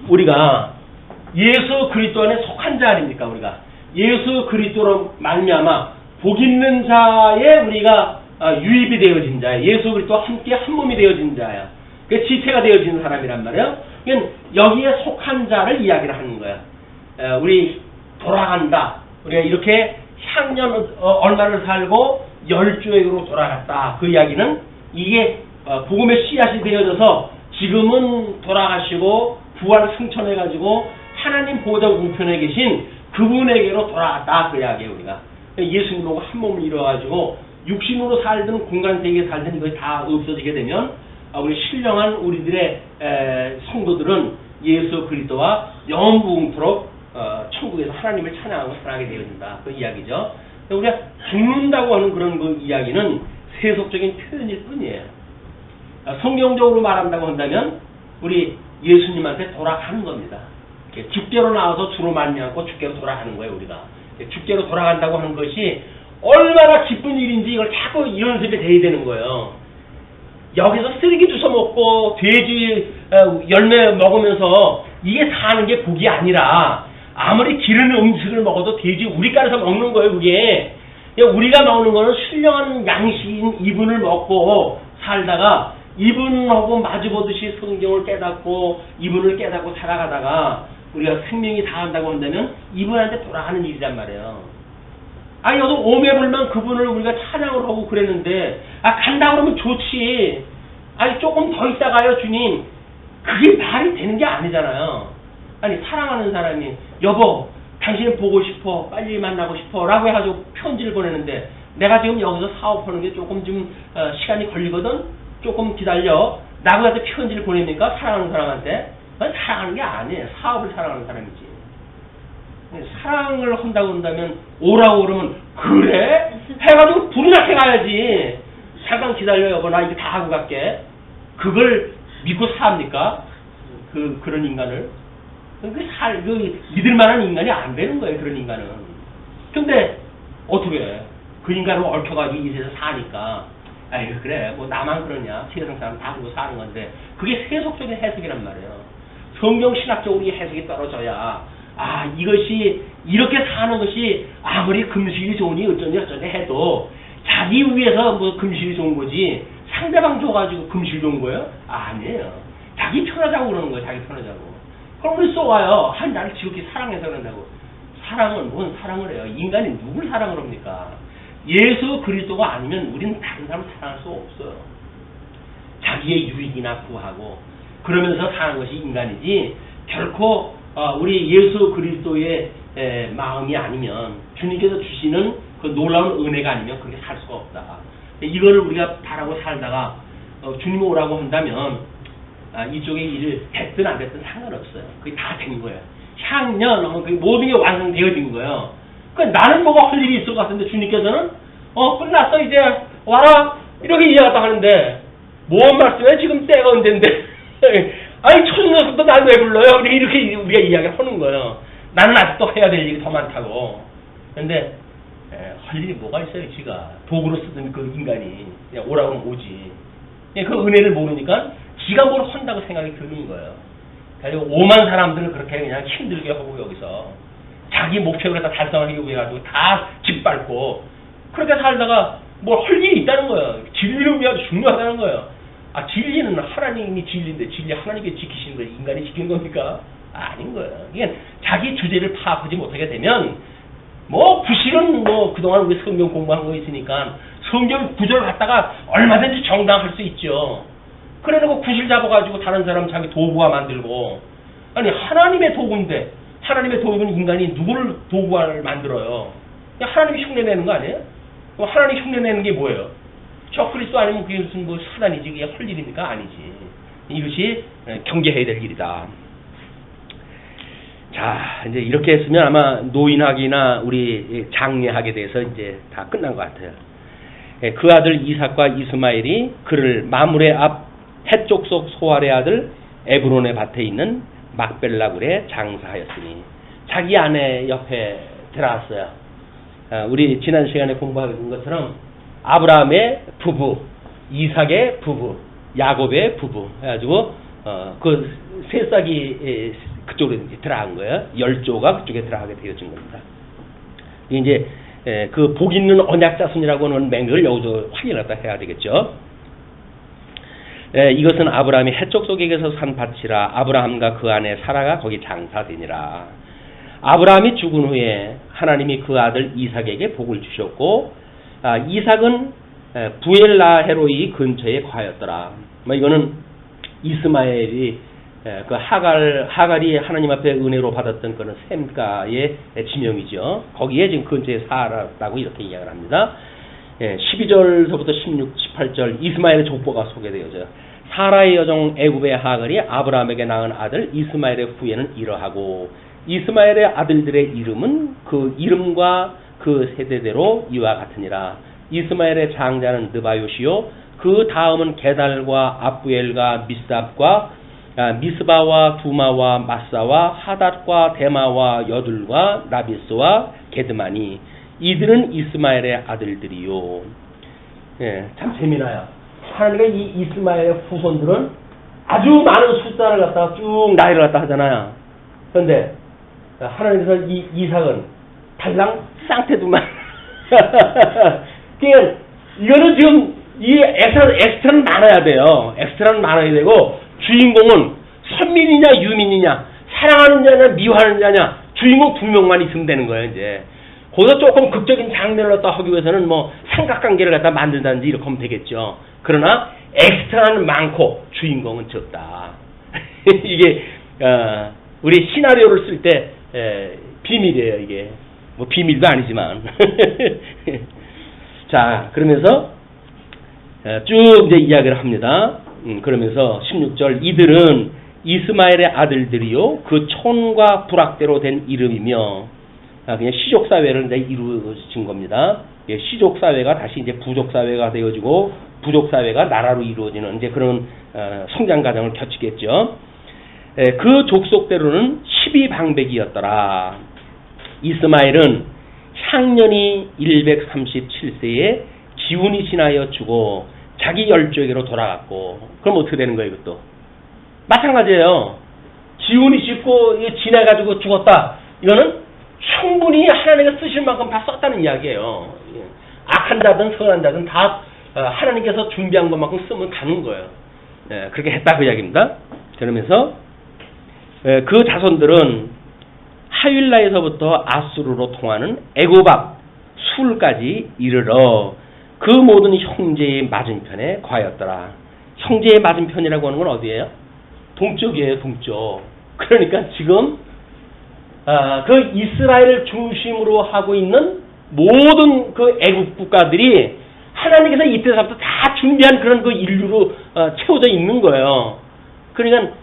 우리가 예수 그리스도 안에 속한 자 아닙니까? 우리가 예수 그리스도로 말미암아 복 있는 자에 우리가 유입이 되어진 자야. 예수 그리스도와 함께 한 몸이 되어진 자야. 그 지체가 되어진 사람이란 말이에요. 그러니까 여기에 속한 자를 이야기를 하는 거야. 우리 돌아간다. 우리가 이렇게 향년 얼마를 살고 열조에게로 돌아갔다. 그 이야기는 이게 복음의 씨앗이 되어져서 지금은 돌아가시고 부활 승천해가지고 하나님 보좌 우편에 계신 그분에게로 돌아갔다. 그 이야기예요. 우리가 예수님하고 한 몸을 이루어가지고 육신으로 살든 공간세계에 살든 이것이 다 없어지게 되면 우리 신령한 우리들의 성도들은 예수 그리스도와 영원무궁토록 천국에서 하나님을 찬양하고 살아가게 되어진다. 그 이야기죠. 우리가 죽는다고 하는 그런 그 이야기는 세속적인 표현일 뿐이에요. 성경적으로 말한다고 한다면 우리 예수님한테 돌아가는 겁니다. 죽게로 나와서 주로 말미암고 죽게로 돌아가는 거예요. 우리가 죽게로 돌아간다고 하는 것이 얼마나 기쁜 일인지 이걸 자꾸 연습이 돼야 되는 거예요. 여기서 쓰레기 주워 먹고 돼지 열매 먹으면서 이게 사는 게 복이 아니라 아무리 기르는 음식을 먹어도 돼지 우리가에서 먹는 거예요. 그게 우리가 먹는 거는 신령한 양식인 이분을 먹고 살다가 이분하고 마주보듯이 성경을 깨닫고 이분을 깨닫고 살아가다가 우리가 생명이 다한다고 한다면 이분한테 돌아가는 일이란 말이에요. 여기 오매불만 그분을 우리가 찬양을 하고 그랬는데 간다 그러면 좋지. 조금 더 있다가요 주님. 그게 말이 되는 게 아니잖아요. 사랑하는 사람이 여보 당신을 보고 싶어 빨리 만나고 싶어 라고 해가지고 편지를 보내는데 내가 지금 여기서 사업하는 게 조금 좀 시간이 걸리거든 조금 기다려 라고 해서 편지를 보냅니까? 사랑하는 사람한테? 사랑하는 게 아니에요. 사업을 사랑하는 사람이지. 사랑을 한다고 한다면 오라고 그러면 그래? 해가지고 불이 나게 가야지. 잠깐 기다려 여보 나 이거 다 하고 갈게. 그걸 믿고 삽니까? 그런 인간을? 믿을 만한 인간이 안 되는 거예요. 그런 인간은. 근데 어떻게 해? 그 인간을 얽혀가지고 이 세상 사니까 그래 나만 그러냐. 세상 사람 다 그러고 사는 건데 그게 세속적인 해석이란 말이에요. 성경 신학적으로 이 해석이 떨어져야 이것이 이렇게 사는 것이 아무리 금실이 좋으니 어쩌니 해도 자기 위해서 금실이 좋은 거지 상대방 줘가지고 금실 좋은 거예요? 아니에요. 자기 편하자고 그러는 거예요. 자기 편하자고. 그럼 우리 쏘아요. 나를 지극히 사랑해서 그런다고. 사랑은 뭔 사랑을 해요? 인간이 누굴 사랑을 합니까? 예수 그리스도가 아니면 우리는 다른 사람 사랑할 수 없어요. 자기의 유익이나 구하고 그러면서 사는 것이 인간이지 결코 우리 예수 그리스도의 마음이 아니면 주님께서 주시는 그 놀라운 은혜가 아니면 그렇게 살 수가 없다. 이거를 우리가 바라고 살다가 주님 오라고 한다면 이쪽의 일을 됐든 안 됐든 상관없어요. 그게 다 된 거예요. 향년 모든 게 완성되어진 거예요. 나는 뭐가 할 일이 있을 것 같은데 주님께서는 끝났어 이제 와라 이렇게 이야기하다 하는데 뭔 말씀해? 지금 때가 언젠데 초중년부터 날 왜 불러요? 이렇게 우리가 이야기를 하는 거예요. 나는 아직도 해야 될 일이 더 많다고. 근데 할 일이 뭐가 있어요, 지가. 도구로 쓰던 그 인간이. 그냥 오라고 하면 오지. 그 은혜를 모르니까 지가 뭘 한다고 생각이 드는 거예요. 그리고 오만 사람들을 그렇게 그냥 힘들게 하고 여기서 자기 목표를 갖다 달성하기 위해 가지고 다 짓밟고 그렇게 살다가 뭘 할 일이 있다는 거예요. 진리를 위하여 중요하다는 거예요. 아, 진리는 하나님이 진리인데 진리 하나님께 지키시는 거예요. 인간이 지키는 겁니까? 아닌 거예요. 이게 자기 주제를 파악하지 못하게 되면 뭐 구실은 뭐 그동안 우리 성경 공부한 거 있으니까 성경 구절을 갖다가 얼마든지 정당할 수 있죠. 그래놓고 구실 잡아가지고 다른 사람 자기 도구화 만들고 아니 하나님의 도구인데 하나님의 도구는 인간이 누구를 도구화를 만들어요? 그냥 하나님이 흉내내는 거 아니에요? 그럼 하나님 흉내내는 게 뭐예요? 저 그리스도 아니면 그게 무슨 뭐 사단이지 그게 할 일입니까? 아니지. 이것이 경계해야 될 일이다. 자, 이제 이렇게 했으면 아마 노인학이나 우리 장례학에 대해서 이제 다 끝난 것 같아요. 그 아들 이삭과 이스마엘이 그를 마므레 앞 해쪽 속 소알의 아들 에브론의 밭에 있는 막벨라굴에 장사하였으니 자기 아내 옆에 들어왔어요. 우리 지난 시간에 공부한 것처럼 아브라함의 부부, 이삭의 부부, 야곱의 부부 해가지고 그 세 싹이 그쪽으로 들어간 거예요. 10조가 그쪽에 들어가게 되어진 겁니다. 이제 그 복 있는 언약 자손이라고 하는 맹을 여기서 확인을 갖다 해야 되겠죠. 이것은 아브라함이 해쪽 속에서 산 밭이라 아브라함과 그 아내 사라가 거기 장사되니라. 아브라함이 죽은 후에 하나님이 그 아들 이삭에게 복을 주셨고 이삭은 부엘라헤로이 근처에 거하였더라. 이거는 이스마엘이 그 하갈이 하나님 앞에 은혜로 받았던 그런 셈가의 지명이죠. 거기에 지금 근처에 살았다고 이렇게 이야기를 합니다. 12절서부터 16, 18절 이스마엘의 족보가 소개되어져요. 사라의 여종 애굽의 하갈이 아브라함에게 낳은 아들 이스마엘의 후예는 이러하고 이스마엘의 아들들의 이름은 그 이름과 그 세대대로 이와 같으니라. 이스마엘의 장자는 느바요시요 그 다음은 게달과 압부엘과 미스답과 미스바와 두마와 마사와 하닷과 데마와 여둘과 라비스와 게드마니 이들은 이스마엘의 아들들이요. 참 재미나요. 하나님과 이 이스마엘의 후손들은 아주 많은 숫자를 갖다가 쭉 나이를 갖다 하잖아요. 그런데 하나님께서 이 이삭은 달랑 쌍태두만. 그러니까 이거는 지금 이 엑스트라는 많아야 돼요. 엑스트라는 많아야 되고 주인공은 선민이냐 유민이냐 사랑하는 자냐 미워하는 자냐 주인공 두 명만 있으면 되는 거예요. 이제 거기서 조금 극적인 장면을 갖다 하기 위해서는 뭐 삼각관계를 갖다 만든다든지 이렇게 하면 되겠죠. 그러나 엑스트라는 많고 주인공은 적다. 이게 우리 시나리오를 쓸 때 비밀이에요. 이게 뭐 비밀도 아니지만 자 그러면서 쭉 이제 이야기를 합니다. 그러면서 16절 이들은 이스마엘의 아들들이요 그 촌과 부락대로 된 이름이며 그냥 시족 사회를 이제 이루어진 겁니다. 시족 사회가 다시 이제 부족 사회가 되어지고 부족 사회가 나라로 이루어지는 이제 그런 성장 과정을 거치겠죠. 그 족속대로는 12방백이었더라. 이스마엘은 향년이 137세에 기운이 지나여 죽어 자기 열조에게로 돌아갔고 그럼 어떻게 되는 거예요? 이것도 마찬가지예요. 기운이 지나가지고 죽었다. 이거는 충분히 하나님께서 쓰실 만큼 다 썼다는 이야기예요. 악한 자든 선한 자든 다 하나님께서 준비한 것만큼 쓰면 가는 거예요. 그렇게 했다 그 이야기입니다. 그러면서 그 자손들은 하윌라에서부터 아수르로 통하는 애굽 앞 술까지 이르러 그 모든 형제의 맞은편에 거하였더라. 형제의 맞은편이라고 하는 건 어디예요? 동쪽이에요. 동쪽. 그러니까 지금 그 이스라엘을 중심으로 하고 있는 모든 그 애굽 국가들이 하나님께서 이때서부터 다 준비한 그런 그 인류로 채워져 있는 거예요. 그러니까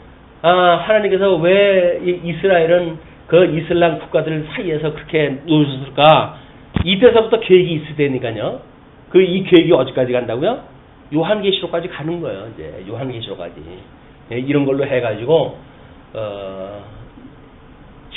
하나님께서 왜 이스라엘은 그 이슬람 국가들 사이에서 그렇게 놓으셨을까? 이때서부터 계획이 있을 테니까요. 이 계획이 어디까지 간다고요? 요한계시록까지 가는 거예요. 이제 요한계시록까지 이런 걸로 해가지고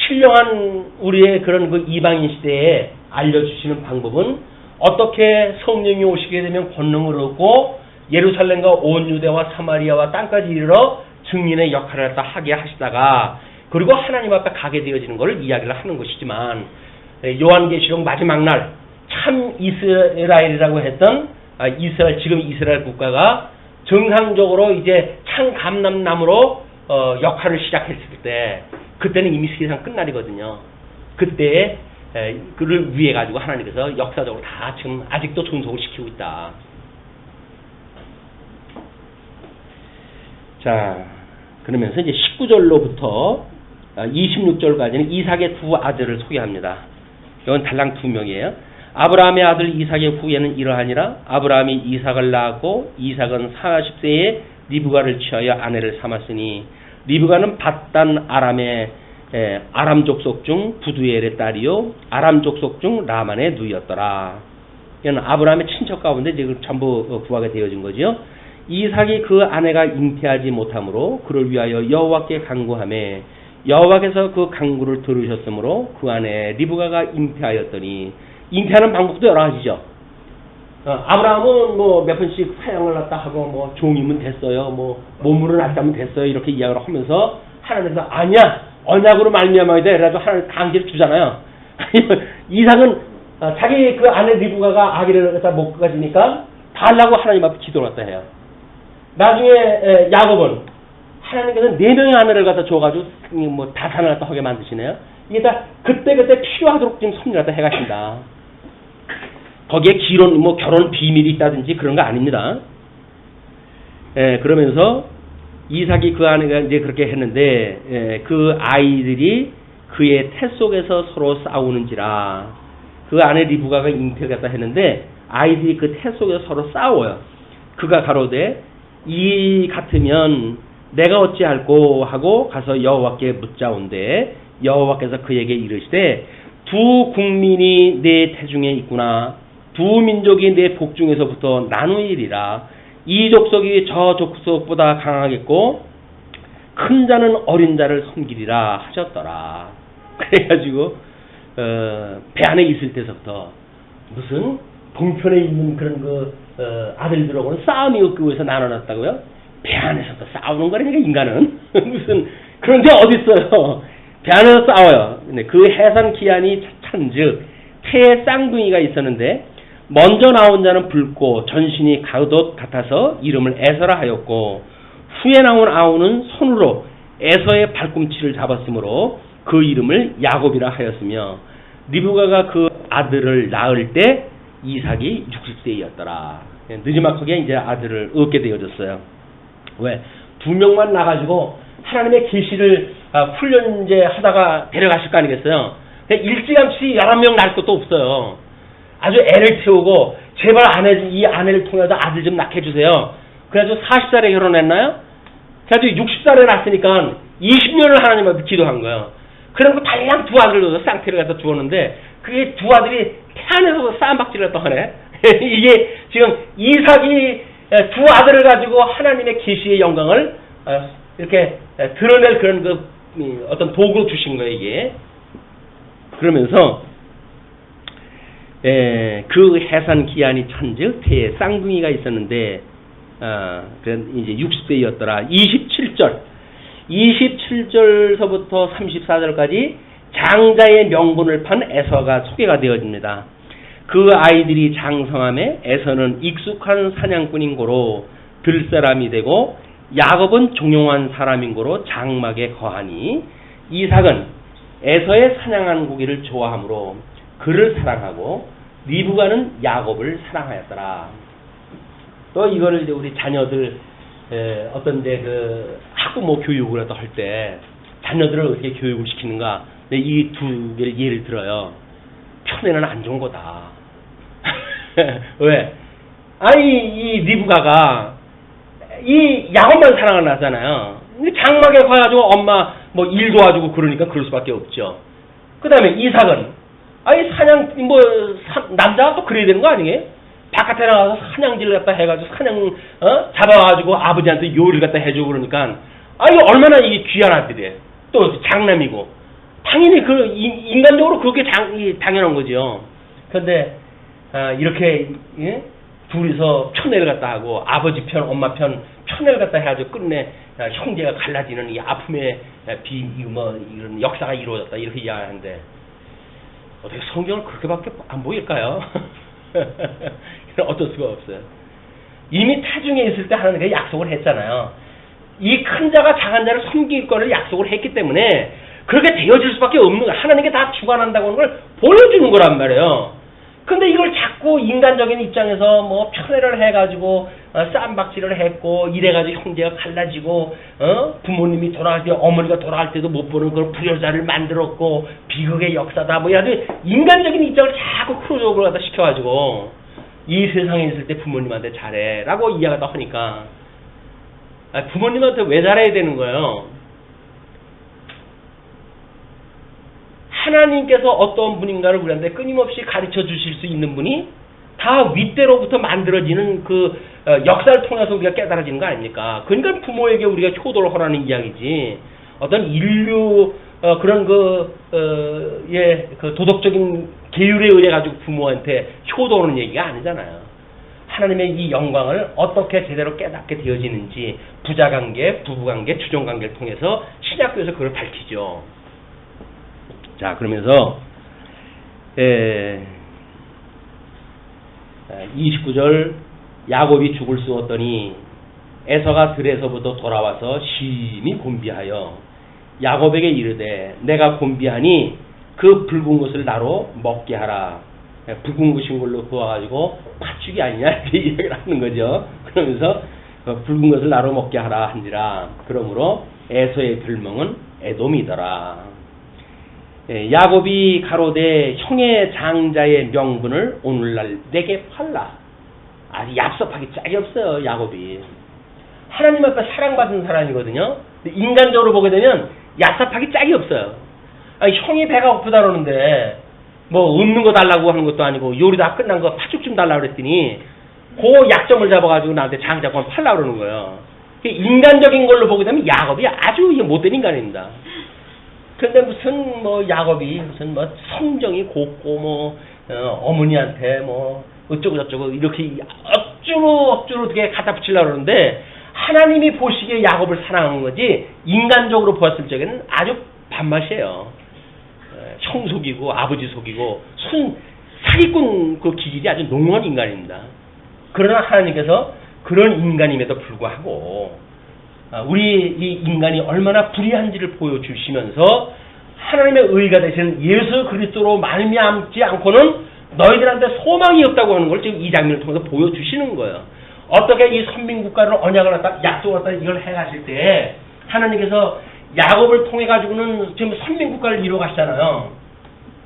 신령한 우리의 그런 그 이방인 시대에 알려주시는 방법은 어떻게 성령이 오시게 되면 권능을 얻고 예루살렘과 온 유대와 사마리아와 땅까지 이르러 증인의 역할을 하게 하시다가 그리고 하나님 앞에 가게 되어지는 것을 이야기를 하는 것이지만 요한계시록 마지막 날 참 이스라엘이라고 했던 이스라엘 지금 이스라엘 국가가 정상적으로 이제 참 감람나무로 역할을 시작했을 때 그때는 이미 세상 끝날이거든요. 그때 그를 위해 가지고 하나님께서 역사적으로 다 지금 아직도 존속을 시키고 있다. 자, 그러면서 이제 19절로부터 26절까지는 이삭의 두 아들을 소개합니다. 이건 달랑 2명이에요. 아브라함의 아들 이삭의 후예는 이러하니라. 아브라함이 이삭을 낳았고 이삭은 40세에 리브가를 취하여 아내를 삼았으니 리브가는 밧단 아람 족속 중 부두엘의 딸이요 아람 족속 중 라만의 누이였더라. 이건 아브라함의 친척 가운데 지금 전부 구하게 되어진 거죠. 이삭이 그 아내가 잉태하지 못하므로 그를 위하여 여호와께 간구하매 여호와께서 그 간구를 들으셨으므로 그 아내 리브가가 잉태하였더니 잉태하는 방법도 여러 가지죠. 아브라함은 뭐 몇 번씩 사양을 갖다 하고 뭐 종이면 됐어요. 뭐 몸으로 낳자면 됐어요. 이렇게 이야기를 하면서 하나님께서 아니야 언약으로 말미암아야 돼. 그래가지고 하나님 강제로 주잖아요. 이삭은 자기 그 아내 리브가가 아기를 갖다 못 가지니까 달라고 하나님 앞에 기도를 갖다 해요. 나중에 야곱은 하나님께서 4명의 아내를 갖다 줘가지고 뭐 다산을 갖다 하게 만드시네요. 이게 다 그때 필요하도록 지금 섭리를 갖다 해가신다. 거기에 기론 뭐 결혼 비밀이 있다든지 그런 거 아닙니다. 그러면서 이삭이 그 아내가 이제 그렇게 했는데 그 아이들이 그의 태 속에서 서로 싸우는지라. 그 아내 리브가가 잉태를 갖다 했는데 아이들이 그 태 속에서 서로 싸워요. 그가 가로되 이 같으면 내가 어찌할꼬 하고 가서 여호와께 묻자온대 여호와께서 그에게 이르시되 두 국민이 내 태중에 있구나. 두 민족이 내 복중에서부터 나누이리라. 이 족속이 저 족속보다 강하겠고 큰 자는 어린 자를 섬기리라 하셨더라. 그래가지고 배 안에 있을 때서부터 무슨 동편에 있는 그런 아들들하고는 싸움이 없기 위해서 나눠놨다고요? 배 안에서도 싸우는 거라니까 인간은 무슨 그런 게 어디 있어요? 배 안에서 싸워요. 그 해산 기한이 찬즉 태의 쌍둥이가 있었는데 먼저 나온 자는 붉고 전신이 가옷 같아서 이름을 에서라 하였고 후에 나온 아우는 손으로 에서의 발꿈치를 잡았으므로 그 이름을 야곱이라 하였으며 리브가가 그 아들을 낳을 때 이삭이 60세였더라. 느지막하게 이제 아들을 얻게 되어졌어요. 왜? 2명만 나가지고 하나님의 계시를 훈련 이제 하다가 데려가실 거 아니겠어요? 일찌감치 11명 낳을 것도 없어요. 아주 애를 태우고 제발 이 아내를 통해서 아들 좀 낳게 해주세요. 그래가지고 40살에 결혼했나요? 그래가지고 60살에 낳았으니까 20년을 하나님 앞에 기도한 거예요. 그래놓고 달랑 두 아들을 넣어서 쌍태를 갖다 주었는데 그게 두 아들이 태안에서 싸움박질을 했다 하네. 이게 지금 이삭이 두 아들을 가지고 하나님의 계시의 영광을 이렇게 드러낼 그런 어떤 도구로 주신 거예요, 이게. 그러면서 그 해산 기한이 찬즉 태에 쌍둥이가 있었는데 이제 60세였더라. 27절서부터 34절까지 장자의 명분을 판 에서가 소개가 되어집니다. 그 아이들이 장성함에 에서는 익숙한 사냥꾼인 고로 들사람이 되고 야곱은 종용한 사람인 고로 장막에 거하니 이삭은 에서의 사냥한 고기를 좋아하므로 그를 사랑하고 리브가는 야곱을 사랑하였더라. 또 이거를 이제 우리 자녀들 어떤 이제 그 학부모 교육을 할 때 자녀들을 어떻게 교육을 시키는가? 이 두 개를 예를 들어요. 편애는 안 좋은 거다. 왜? 아니 이 리브가가 이 야곱만 사랑을 하잖아요. 장막에 가가지고 엄마 뭐 일 도와주고 그러니까 그럴 수밖에 없죠. 그 다음에 이삭은 아니 사냥 남자가 또 그래야 되는 거 아니에요? 바깥에 나가서 사냥질 갖다 해가지고 사냥 잡아가지고 아버지한테 요리를 갖다 해주고 그러니까 아니 얼마나 이게 귀한 아들이에요. 또 장남이고 당연히 인간적으로 그게 당연한 거죠. 그런데 이렇게 둘이서 편애를 갖다 하고 아버지 편, 엄마 편 편애를 갖다 해가지고 끝내 형제가 갈라지는 이 아픔의 이런 역사가 이루어졌다 이렇게 이야기하는데 어떻게 성경을 그렇게밖에 안 보일까요? 어쩔 수가 없어요. 이미 타중에 있을 때 하나님께 약속을 했잖아요. 이 큰 자가 작은 자를 섬길 거를 약속을 했기 때문에 그렇게 되어질 수밖에 없는 거예요. 하나님께 다 주관한다고 하는 걸 보여주는 거란 말이에요. 근데 이걸 자꾸 인간적인 입장에서 뭐 편애를 해가지고 쌈박질을 했고 이래가지고 형제가 갈라지고 부모님이 돌아갈 때 어머니가 돌아갈 때도 못 보는 그걸 불효자를 만들었고 비극의 역사다 뭐 이런 인간적인 입장을 자꾸 크로적으로 갖다 시켜가지고 이 세상에 있을 때 부모님한테 잘해라고 이야기하다 하니까 부모님한테 왜 잘해야 되는 거예요? 하나님께서 어떤 분인가를 우리한테 끊임없이 가르쳐 주실 수 있는 분이 다 윗대로부터 만들어지는 그 역사를 통해서 우리가 깨달아지는 거 아닙니까? 그러니까 부모에게 우리가 효도를 하라는 이야기지. 어떤 인류 그런 그 도덕적인 계율에 의해 가지고 부모한테 효도하는 얘기가 아니잖아요. 하나님의 이 영광을 어떻게 제대로 깨닫게 되어지는지 부자관계, 부부관계, 주종관계를 통해서 신약교에서 그걸 밝히죠. 자, 그러면서 29절 야곱이 죽을 쑤었더니 에서가 들에서부터 돌아와서 심히 곤비하여 야곱에게 이르되 내가 곤비하니 그 붉은 것을 나로 먹게 하라. 붉은 것인 걸로 그어가지고 팥죽이 아니냐 이렇게 이야기를 하는 거죠. 그러면서 붉은 것을 나로 먹게 하라 한지라. 그러므로 에서의 별명은 에돔이더라. 야곱이 가로되 형의 장자의 명분을 오늘날 내게 팔라. 아주 얍삽하기 짝이 없어요. 야곱이 하나님 앞에 사랑받은 사람이거든요. 인간적으로 보게 되면 얍삽하기 짝이 없어요. 아니, 형이 배가 고프다 그러는데 뭐 없는 거 달라고 하는 것도 아니고 요리 다 끝난 거 팥죽 좀 달라고 그랬더니 그 약점을 잡아가지고 나한테 장자권 팔라 그러는 거예요. 인간적인 걸로 보게 되면 야곱이 아주 못된 인간입니다. 그런데 무슨 뭐 야곱이 무슨 뭐 성정이 곱고 뭐 어머니한테 뭐 어쩌고 저쩌고 이렇게 억지로 어떻게 갖다 붙이려고 그러는데 하나님이 보시기에 야곱을 사랑한 거지 인간적으로 보았을 적에는 아주 밥맛이에요. 형 속이고 아버지 속이고 사기꾼 그 기질이 아주 농후한 인간입니다. 그러나 하나님께서 그런 인간임에도 불구하고 우리 이 인간이 얼마나 불의한지를 보여주시면서 하나님의 의가 되신 예수 그리스도로 말미암지 않고는 너희들한테 소망이 없다고 하는 걸 지금 이 장면을 통해서 보여주시는 거예요. 어떻게 이 선민국가를 언약을 갖다 약속을 갖다 이걸 해가실 때 하나님께서 야곱을 통해 가지고는 지금 선민국가를 이루어 가시잖아요.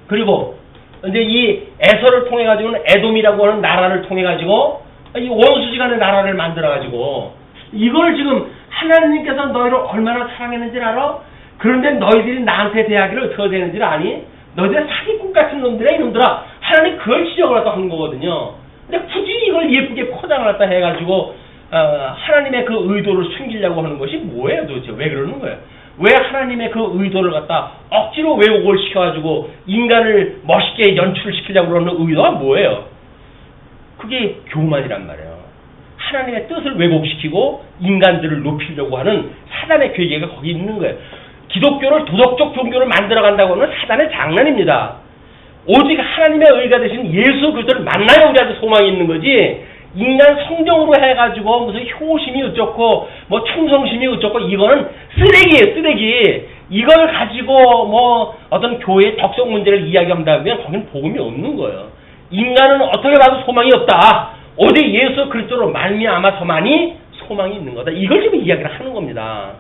그리고 이제 이 에서를 통해 가지고는 에돔이라고 하는 나라를 통해 가지고 이 원수지간의 나라를 만들어 가지고 이걸 지금 하나님께서 너희를 얼마나 사랑했는지를 알아? 그런데 너희들이 나한테 대하기를 어떻게 되는지를 아니? 너희들 사기꾼 같은 놈들이야 이놈들아. 하나님 그걸 지적을 갖다 한 거거든요. 근데 굳이 이걸 예쁘게 포장을 갖다 해가지고 하나님의 그 의도를 숨기려고 하는 것이 뭐예요 도대체? 왜 그러는 거예요? 왜 하나님의 그 의도를 갖다 억지로 왜곡을 시켜가지고 인간을 멋있게 연출시키려고 그러는 의도가 뭐예요? 그게 교만이란 말이에요. 하나님의 뜻을 왜곡시키고 인간들을 높이려고 하는 사단의 계획이 거기 있는 거예요. 기독교를 도덕적 종교를 만들어간다고 하는 사단의 장난입니다. 오직 하나님의 의가 되신 예수 그리스도를 만나야 우리한테 소망이 있는 거지 인간 성정으로 해가지고 무슨 효심이 어쩌고 뭐 충성심이 어쩌고 이거는 쓰레기예요. 쓰레기. 이걸 가지고 뭐 어떤 교회의 덕성 문제를 이야기한다면 거기는 복음이 없는 거예요. 인간은 어떻게 봐도 소망이 없다. 오직 예수 그리스도로 말미암아서만이 소망이 있는 거다. 이걸 지금 이야기를 하는 겁니다.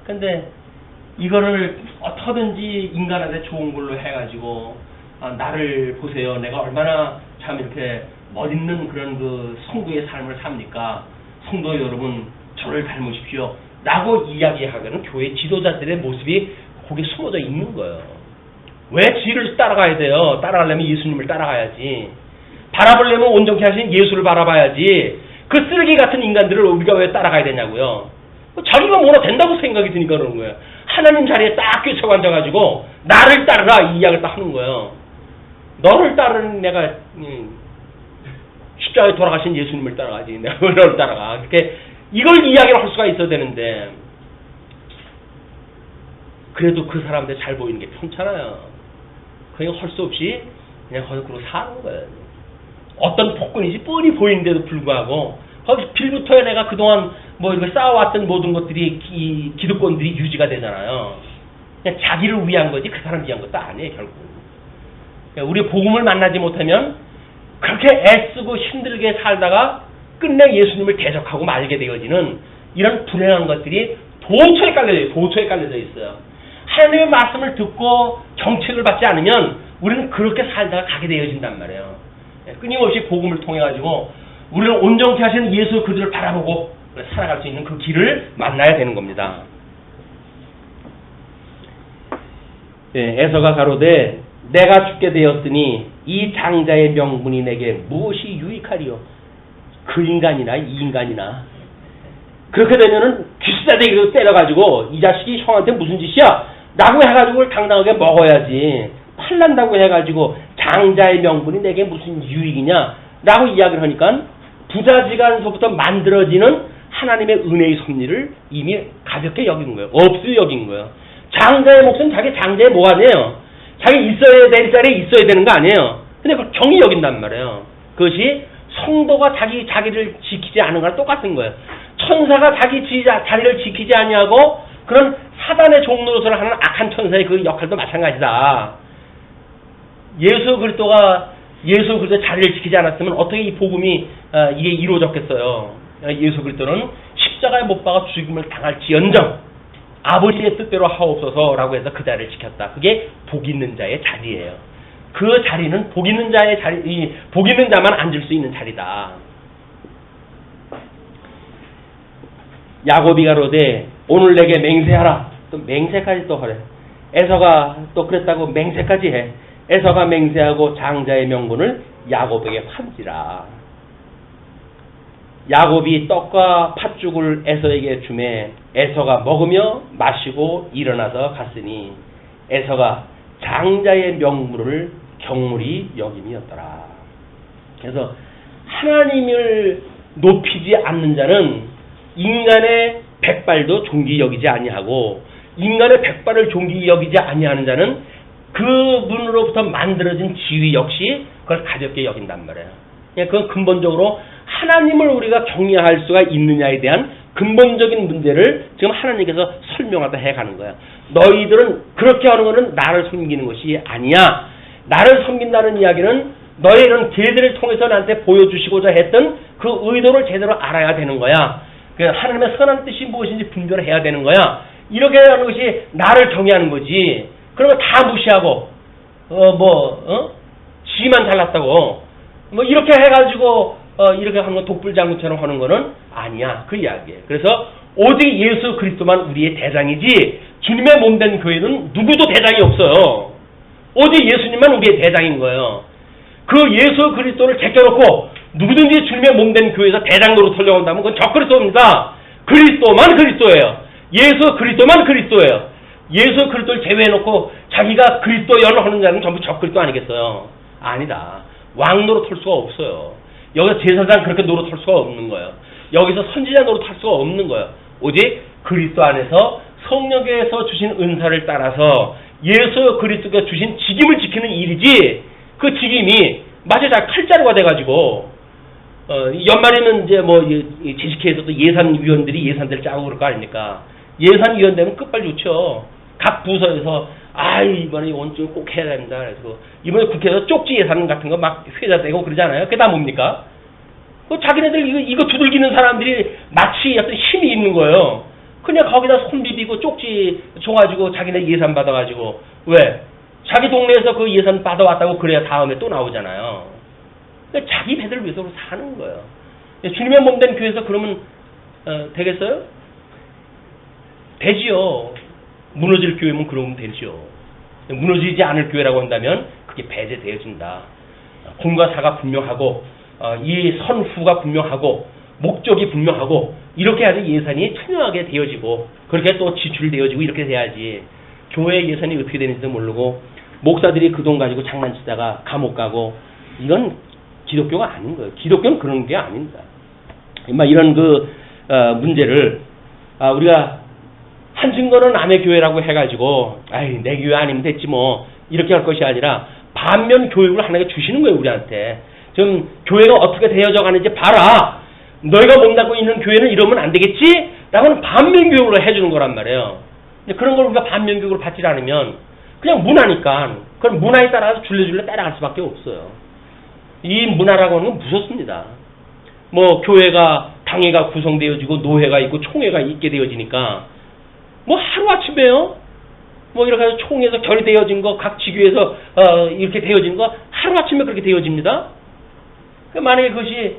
근데 이거를 어떻게든지 인간한테 좋은 걸로 해가지고 나를 보세요. 내가 얼마나 참 이렇게 멋있는 그런 그 성도의 삶을 삽니까? 성도 여러분 저를 닮으십시오. 라고 이야기하기는 교회 지도자들의 모습이 거기에 숨어져 있는 거예요. 왜 지를 따라가야 돼요? 따라가려면 예수님을 따라가야지. 바라보려면 온전케 하신 예수를 바라봐야지. 그 쓰레기 같은 인간들을 우리가 왜 따라가야 되냐고요. 자기가 뭐라 된다고 생각이 드니까 그러는 거예요. 하나님 자리에 딱 꿰쳐 앉아가지고 나를 따르라 이 이야기를 딱 하는 거예요. 너를 따르는 내가 십자가에 돌아가신 예수님을 따라가지 내가 왜 너를 따라가. 그렇게 이걸 이야기를 할 수가 있어야 되는데 그래도 그 사람한테 잘 보이는 게 편찮아요. 그냥 할 수 없이 그냥 거기서 사는 거예요. 어떤 폭군인지 뻔히 보이는데도 불구하고 거기 빌부터에 내가 그동안 뭐 이거 쌓아왔던 모든 것들이 이 기득권들이 유지가 되잖아요. 그냥 자기를 위한 거지 그 사람 위한 것도 아니에요 결국. 그러니까 우리 복음을 만나지 못하면 그렇게 애쓰고 힘들게 살다가 끝내 예수님을 대적하고 말게 되어지는 이런 불행한 것들이 도처에 깔려져 있어요. 하나님의 말씀을 듣고 정책을 받지 않으면 우리는 그렇게 살다가 가게 되어진단 말이에요. 끊임없이 복음을 통해 가지고 우리를 온전케 하시는 예수 그들을 바라보고 살아갈 수 있는 그 길을 만나야 되는 겁니다. 에서가 가로되 내가 죽게 되었으니 이 장자의 명분이 내게 무엇이 유익하리요? 그 인간이나 이 인간이나 그렇게 되면은 귀싸대기로 때려가지고 이 자식이 형한테 무슨 짓이야? 라고 해가지고 그걸 당당하게 먹어야지. 팔란다고 해가지고 장자의 명분이 내게 무슨 유익이냐? 라고 이야기를 하니까 부자지간서부터 만들어지는 하나님의 은혜의 섭리를 이미 가볍게 여긴 거예요. 없이 여긴 거예요. 장자의 몫은 자기 장자의 뭐가 아니에요. 자기 있어야 될 자리에 있어야 되는 거 아니에요. 근데 그걸 경히 여긴단 말이에요. 그것이 성도가 자기를 지키지 않은 거랑 똑같은 거예요. 천사가 자기 자리를 지키지 아니하고 그런 사단의 종노릇을 하는 악한 천사의 그 역할도 마찬가지다. 예수 그리스도가 자리를 지키지 않았으면 어떻게 이 복음이 이게 이루어졌겠어요. 예수 그리스도는 십자가에 못 박아 죽임을 당할지언정 아버지의 뜻대로 하옵소서라고 해서 그 자리를 지켰다. 그게 복 있는 자의 자리예요. 그 자리는 복 있는 자만 앉을 수 있는 자리다. 야곱이 가로되 오늘 내게 맹세하라. 또 맹세까지 또 하래. 에서가 또 그랬다고 맹세까지 해. 에서가 맹세하고 장자의 명분을 야곱에게 판지라. 야곱이 떡과 팥죽을 에서에게 주매 에서가 먹으며 마시고 일어나서 갔으니 에서가 장자의 명분을 경물이 여김이었더라. 그래서 하나님을 높이지 않는 자는 인간의 백발도 존귀 여기지 아니하고 인간의 백발을 존귀 여기지 아니하는 자는 그분으로부터 만들어진 지위 역시 그걸 가볍게 여긴단 말이에요. 그건 근본적으로 하나님을 우리가 경외할 수가 있느냐에 대한 근본적인 문제를 지금 하나님께서 설명하다 해가는 거야. 너희들은 그렇게 하는 것은 나를 섬기는 것이 아니야. 나를 섬긴다는 이야기는 너의 이런 죄들을 통해서 나한테 보여주시고자 했던 그 의도를 제대로 알아야 되는 거야. 하나님의 선한 뜻이 무엇인지 분별을 해야 되는 거야. 이렇게 하는 것이 나를 경외하는 거지. 그런 거 다 무시하고 지만 잘났다고 이렇게 해가지고 이렇게 하는 건 독불장군처럼 하는 거는 아니야. 그 이야기예요. 그래서 오직 예수 그리스도만 우리의 대장이지 주님의 몸된 교회는 누구도 대장이 없어요. 오직 예수님만 우리의 대장인 거예요. 그 예수 그리스도를 제껴놓고 누구든지 주님의 몸된 교회에서 대장 노릇 하려고 한다면 그건 적그리스도입니다. 그리스도만 그리스도예요. 예수 그리스도만 그리스도예요. 예수 그리스도를 제외해놓고 자기가 그리스도 연하는 자는 전부 적그리스도 아니겠어요? 아니다. 왕 노릇 할 수가 없어요. 여기서 제사장 그렇게 노릇할 수가 없는 거예요. 여기서 선지자 노릇할 수가 없는 거예요. 오직 그리스도 안에서 성령께서 주신 은사를 따라서 예수 그리스도가 주신 직임을 지키는 일이지 그 직임이 마치 다 칼자루가 돼가지고 연말에는 이제 지식회에서도 예산위원들이 예산대를 짜고 그럴 거 아닙니까? 예산위원되면 끝발 좋죠. 각 부서에서 이번에 원증 꼭 해야 된다. 그래서 이번에 국회에서 쪽지 예산 같은 거 막 회자되고 그러잖아요. 그게 다 뭡니까? 자기네들 이거 두들기는 사람들이 마치 어떤 힘이 있는 거예요. 그냥 거기다 손 비비고 쪽지 줘가지고 자기네 예산 받아가지고 왜? 자기 동네에서 그 예산 받아왔다고 그래야 다음에 또 나오잖아요. 자기 배들 위해서 사는 거예요. 주님의 몸된 교회에서 그러면 되겠어요? 되지요. 무너질 교회면 그러면 되죠. 무너지지 않을 교회라고 한다면 그게 배제되어진다. 공과 사가 분명하고 이 선후가 분명하고 목적이 분명하고 이렇게 해야지 예산이 투명하게 되어지고 그렇게 또 지출되어지고 이렇게 돼야지. 교회 예산이 어떻게 되는지도 모르고 목사들이 그 돈 가지고 장난치다가 감옥 가고 이건 기독교가 아닌 거예요. 기독교는 그런 게 아닙니다. 이런 문제를 우리가 한 증거는 남의 교회라고 해가지고 내 교회 아니면 됐지 뭐 이렇게 할 것이 아니라 반면 교육을 하나가 주시는 거예요. 우리한테 좀 교회가 어떻게 되어져 가는지 봐라. 너희가 몸담고 있는 교회는 이러면 안 되겠지? 라고는 반면 교육을 해주는 거란 말이에요. 그런 걸 우리가 반면 교육을 받지 않으면 그냥 문화니까 그런 문화에 따라서 줄레줄레 따라갈 수밖에 없어요. 이 문화라고 하는 건 무섭습니다. 뭐 교회가 당회가 구성되어지고 노회가 있고 총회가 있게 되어지니까 뭐 하루아침에요. 뭐 이렇게 해서 총회에서 결의되어진 거 각 지교에서 이렇게 되어진 거 하루아침에 그렇게 되어집니다. 만약에 그것이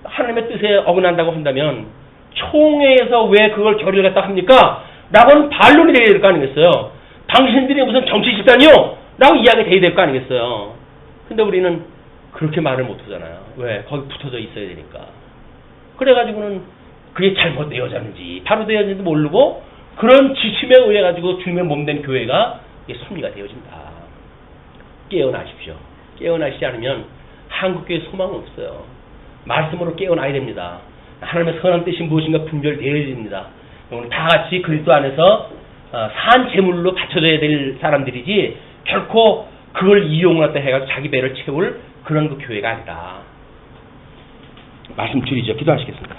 하나님의 뜻에 어긋난다고 한다면 총회에서 왜 그걸 결의를 갖다 합니까? 라고는 반론이 되어야 될 거 아니겠어요. 당신들이 무슨 정치 집단이요? 라고 이야기가 돼야 될 거 아니겠어요. 근데 우리는 그렇게 말을 못 하잖아요. 왜? 거기 붙어져 있어야 되니까. 그래가지고는 그게 잘못되어졌는지 바로 되어졌는지 모르고 그런 지침에 의해 가지고 주님의 몸된 교회가 섭리가 되어진다. 깨어나십시오. 깨어나시지 않으면 한국교회 소망은 없어요. 말씀으로 깨어나야 됩니다. 하나님의 선한 뜻이 무엇인가 분별되어야 됩니다. 오늘 다 같이 그리스도 안에서 산 제물로 바쳐져야 될 사람들이지 결코 그걸 이용하다 해가지고 자기 배를 채울 그런 그 교회가 아니다. 말씀 드리죠. 기도하시겠습니다.